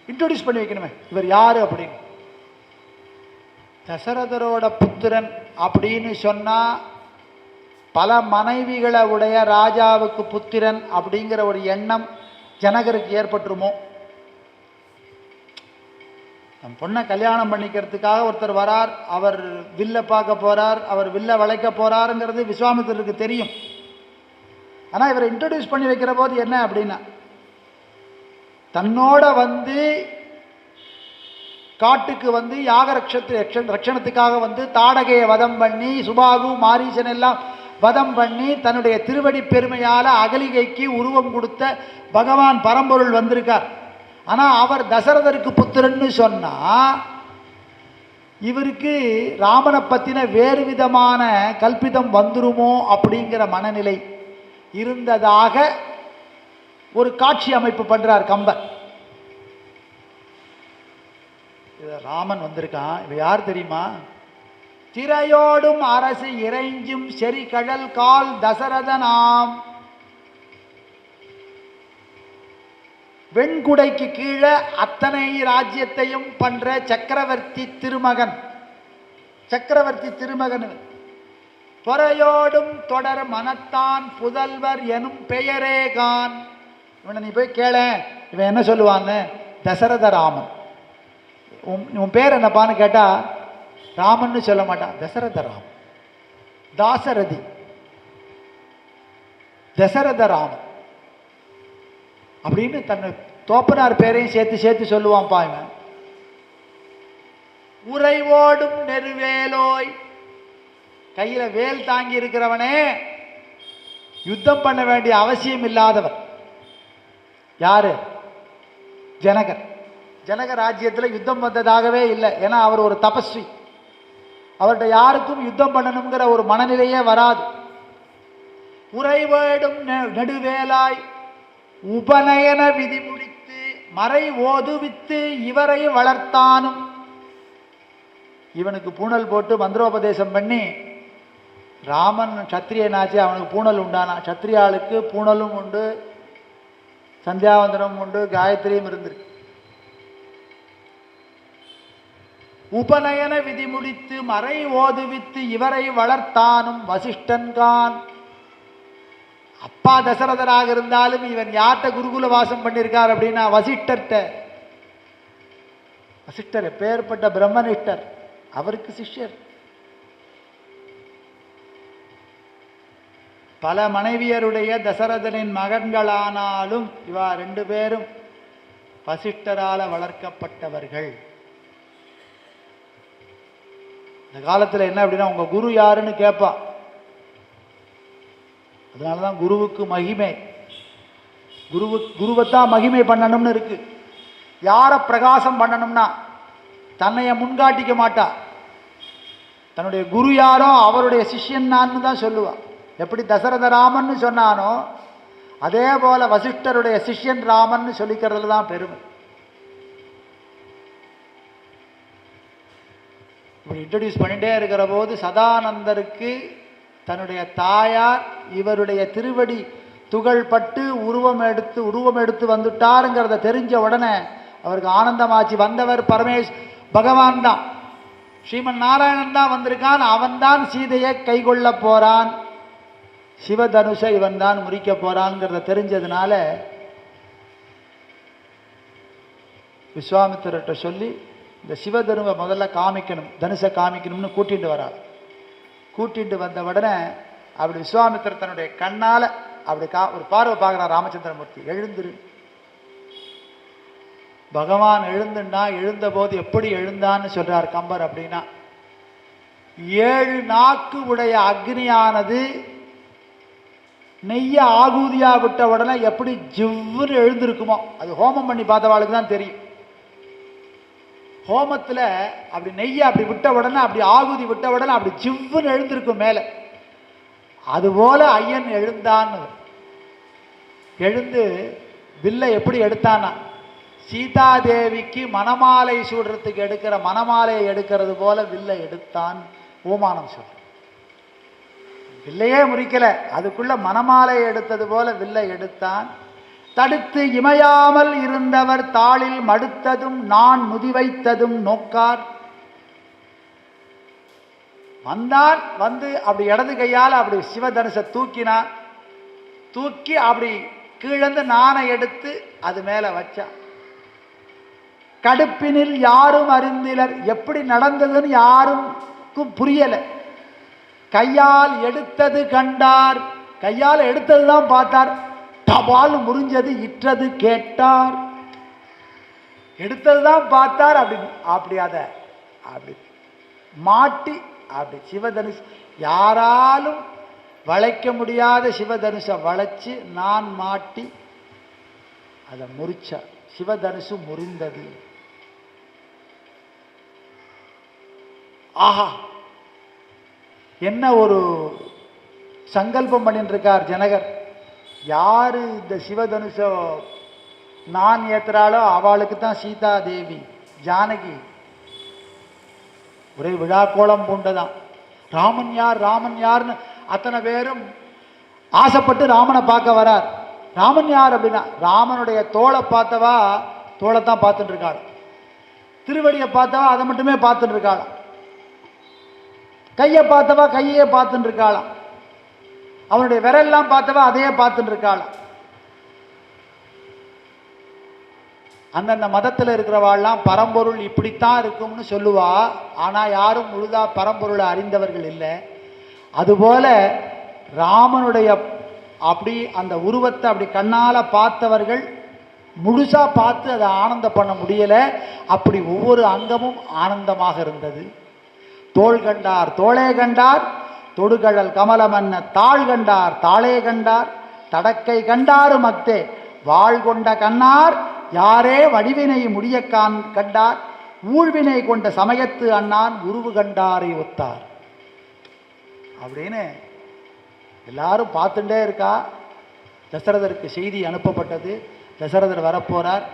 இன்ட்ரோடியூஸ் பண்ணி வைக்கணுமே, இவர் யாரு அப்படின்னு. தசரதரோட புத்திரன் அப்படின்னு சொன்னா பல மனைவிகளை உடைய ராஜாவுக்கு புத்திரன் அப்படிங்கிற ஒரு எண்ணம் ஜனகருக்கு ஏற்பட்டுருமோ? நம் பொண்ணை கல்யாணம் பண்ணிக்கிறதுக்காக ஒருத்தர் வரார், அவர் வில்ல பார்க்க போகிறார், அவர் வில்ல வளைக்க போகிறாருங்கிறது விஸ்வாமித்திரருக்கு தெரியும். ஆனால் இவரை இன்ட்ரடியூஸ் பண்ணி வைக்கிற போது என்ன அப்படின்னா, தன்னோட வந்து காட்டுக்கு வந்து யாக ரட்சணத்துக்காக வந்து தாடகையை வதம் பண்ணி சுபாகு மாரீசன் எல்லாம் வதம் பண்ணி தன்னுடைய திருவடி பெருமையால் அகலிகைக்கு உருவம் கொடுத்த பகவான் பரம்பொருள் வந்திருக்கார். ஆனால் அவர் தசரதருக்கு புத்திரன்னு சொன்னால் இவருக்கு ராமனை பற்றின வேறு விதமான கல்பிதம் வந்துருமோ அப்படிங்கிற மனநிலை இருந்ததாக ஒரு காட்சி அமைப்பு பண்ணுறார் கம்பர். ராமன் வந்திருக்கான், இவ யார் தெரியுமா? திரையோடும் அரசு இறைஞ்சும் செறி கழல் கால் தசரதனாம். வெண்குடைக்கு கீழே அத்தனை ராஜ்யத்தையும் பண்ற சக்கரவர்த்தி திருமகன். சக்கரவர்த்தி திருமகன் பொறையோடும் தொடர் மனத்தான் புதல்வர் எனும் பெயரேகான். இவனை நீ போய் கேள, இவன் என்ன சொல்லுவான்னு, தசரத ராமன். உன் பேர் என்னப்பான்னு கேட்டா ராமன்னு சொல்ல மாட்டான், தசரத ராமன். தாசரதி தசரத ராமன் அப்படின்னு தன்னை தோப்பனார் பேரையும் சேர்த்து சேர்த்து சொல்லுவான்ப்பா இவன். உறைவோடும் நெருவேலோய், கையில வேல் தாங்கி இருக்கிறவனே யுத்தம் பண்ண வேண்டிய அவசியம் இல்லாதவன். யாரு? ஜனகர். ஜனக ராஜ்யத்தில் யுத்தம் வந்ததாகவே இல்லை. ஏன்னா அவர் ஒரு தபஸ்வி, அவர்கிட்ட யாருக்கும் யுத்தம் பண்ணணுங்கிற ஒரு மனநிலையே வராது. உறைவேடும் நெடுவேலாய் உபநயன விதி முடித்து மறை ஓதுவித்து இவரை வளர்த்தானும். இவனுக்கு பூணல் போட்டு மந்திரோபதேசம் பண்ணி, ராமன் சத்திரியனாச்சு, அவனுக்கு பூணல் உண்டானா. சத்திரியாளுக்கு பூணலும் உண்டு, சந்தியாவந்தனமும் உண்டு, காயத்ரியும் இருந்திருக்கு. உபநயன விதி முடித்து மறை ஓதுவித்து இவரை வளர்த்தானும் வசிஷ்டன்கான். அப்பா தசரதராக இருந்தாலும் இவன் யார்கிட்ட குருகுல வாசம் பண்ணியிருக்கார் அப்படின்னா வசிஷ்டர்கிட்ட. வசிஷ்டர் எப்பேற்பட்ட பிரம்மனிஷ்டர், அவருக்கு சிஷ்யர். பல மனைவியருடைய தசரதனின் மகன்களானாலும் இவா ரெண்டு பேரும் வசிஷ்டரால வளர்க்கப்பட்டவர்கள். இந்த காலத்தில் என்ன அப்படின்னா, உங்க குரு யாருன்னு கேட்பா. அதனாலதான் குருவுக்கு மகிமை, குருவைத்தான் மகிமை பண்ணணும்னு இருக்கு. யாரை பிரகாசம் பண்ணணும்னா தன்னைய முன்காட்டிக்க மாட்டா. தன்னுடைய குரு யாரோ அவருடைய சிஷ்யன் நான் தான் சொல்லுவா. எப்படி தசரத ராமன் சொன்னானோ அதே போல வசிஷ்டருடைய சிஷ்யன் ராமன் சொல்லிக்கிறதுல தான் பெருமை. இப்படி இன்ட்ரடியூஸ் பண்ணிட்டே இருக்கிற போது சதானந்தருக்கு தன்னுடைய தாயார் இவருடைய திருவடி துகள்பட்டு உருவம் எடுத்து வந்துட்டாருங்கிறத தெரிஞ்ச உடனே அவருக்கு ஆனந்தமாச்சு. வந்தவர் பகவான் தான், ஸ்ரீமன் நாராயணன் தான் வந்திருக்கான். அவன் தான் சீதையை கைகொள்ள போறான், சிவதனுஷை இவன் தான் முறிக்க போறான்ங்கிறத தெரிஞ்சதுனால விஸ்வாமித்திரர்கிட்ட சொல்லி இந்த சிவதனுவை முதல்ல காமிக்கணும், தனுஷை காமிக்கணும்னு கூட்டிட்டு வரார். கூட்டிட்டு வந்த உடனே அப்படி விஸ்வாமித்திரர் தன்னுடைய கண்ணால அப்படி ஒரு பார்வை பார்க்கிறார் ராமச்சந்திரமூர்த்தி. எழுந்துரு. பகவான் எழுந்துன்னா எழுந்த போது எப்படி எழுந்தான்னு சொல்றார் கம்பர் அப்படின்னா, 7 நாக்கு உடைய அக்னியானது நெய்ய ஆகூதியா விட்ட உடனே எப்படி ஜிவ்வுன்னு எழுந்திருக்குமோ, அது ஹோமம் பண்ணி பார்த்தவாளுக்கு தான் தெரியும். ஹோமத்தில் அப்படி நெய்யை அப்படி விட்ட உடனே, அப்படி ஆகுதி விட்ட உடனே அப்படி ஜிவ்வுன்னு எழுந்திருக்கும் மேலே. அதுபோல ஐயன் எழுந்தான்னு. எழுந்து வில்லை எப்படி எடுத்தானா, சீதாதேவிக்கு மணமாலை சூடுறதுக்கு எடுக்கிற மணமாலையை எடுக்கிறது போல வில்லை எடுத்தான். ஓமானம் சொல்ற வில்லையே முறிக்கல, அதுக்குள்ள மணமாலை எடுத்தது போல வில்லை எடுத்தான். தடுத்து இமையாமல் இருந்தவர் தாளில் மடுத்ததும் நான் முதிவைத்ததும் நோக்கார். வந்தான், வந்து அப்படி இடது கையால் அப்படி சிவதனுசை தூக்கினான். தூக்கி அப்படி கீழந்து நானை எடுத்து அது மேல வச்சான். கடுப்பினில் யாரும் அறிந்திலர். எப்படி நடந்ததுன்னு யாருக்கும் புரியலை. கையால் எடுத்தது கண்டார். கையால் எடுத்தது தான் பார்த்தார். தபால் முறிஞ்சது இற்றது கேட்டார். எடுத்தது தான் பார்த்தார். அப்படி அதை அப்படி மாட்டி அப்படி சிவதனுஷ் யாராலும் வளைக்க முடியாத சிவதனுஷை வளைச்சு நான் மாட்டி அதை முறிச்சார். சிவதனுசு முறிந்தது. ஆஹா, என்ன ஒரு சங்கல்பம் பண்ணிட்டு இருக்கார் ஜனகர். யாரு இந்த சிவதனுஷ நான் ஏத்துறாளோ அவளுக்கு தான் சீதா தேவி ஜானகி ஒரே விழா கோலம் பூண்டதான். ராமன் யார் ராமன் யார்னு அத்தனை பேரும் ஆசைப்பட்டு ராமனை பார்க்க வரார். ராமன் யார் அப்படின்னா ராமனுடைய தோளை பார்த்தவா தோளைத்தான் பார்த்துட்டு இருக்காள். திருவடியை பார்த்தவா அதை மட்டுமே பார்த்துட்டு இருக்காளாம். கையை பார்த்தவா கையே பார்த்துட்டு இருக்காளாம். அவனுடைய விரல்லாம் பார்த்தவா அதையே பார்த்துட்டு இருக்காளாம். அந்தந்த மதத்தில் இருக்கிறவாள்லாம் பரம்பொருள் இப்படித்தான் இருக்கும்னு சொல்லுவா. ஆனால் யாரும் முழுதா பரம்பொருளை அறிந்தவர்கள் இல்லை. அதுபோல ராமனுடைய அப்படி அந்த உருவத்தை அப்படி கண்ணால் பார்த்தவர்கள் முழுசாக பார்த்து அதை ஆனந்தம் பண்ண முடியலை. அப்படி ஒவ்வொரு அங்கமும் ஆனந்தமாக இருந்தது. தோள் கண்டார் தோளே கண்டார், தொடுகழல் கமலமன்ன தாள் கண்டார் தாளே கண்டார், தடக்கை கண்டாரு மக்தே வாழ் கொண்ட கண்ணார் யாரே வடிவினை முடிய கண்டார், ஊழ்வினை கொண்ட சமயத்து அண்ணான் உருவு கண்டாரை ஒத்தார் அப்படின்னு எல்லாரும் பார்த்துட்டே இருக்கா. தசரதருக்கு செய்தி அனுப்பப்பட்டது. தசரதர் வரப்போறார்.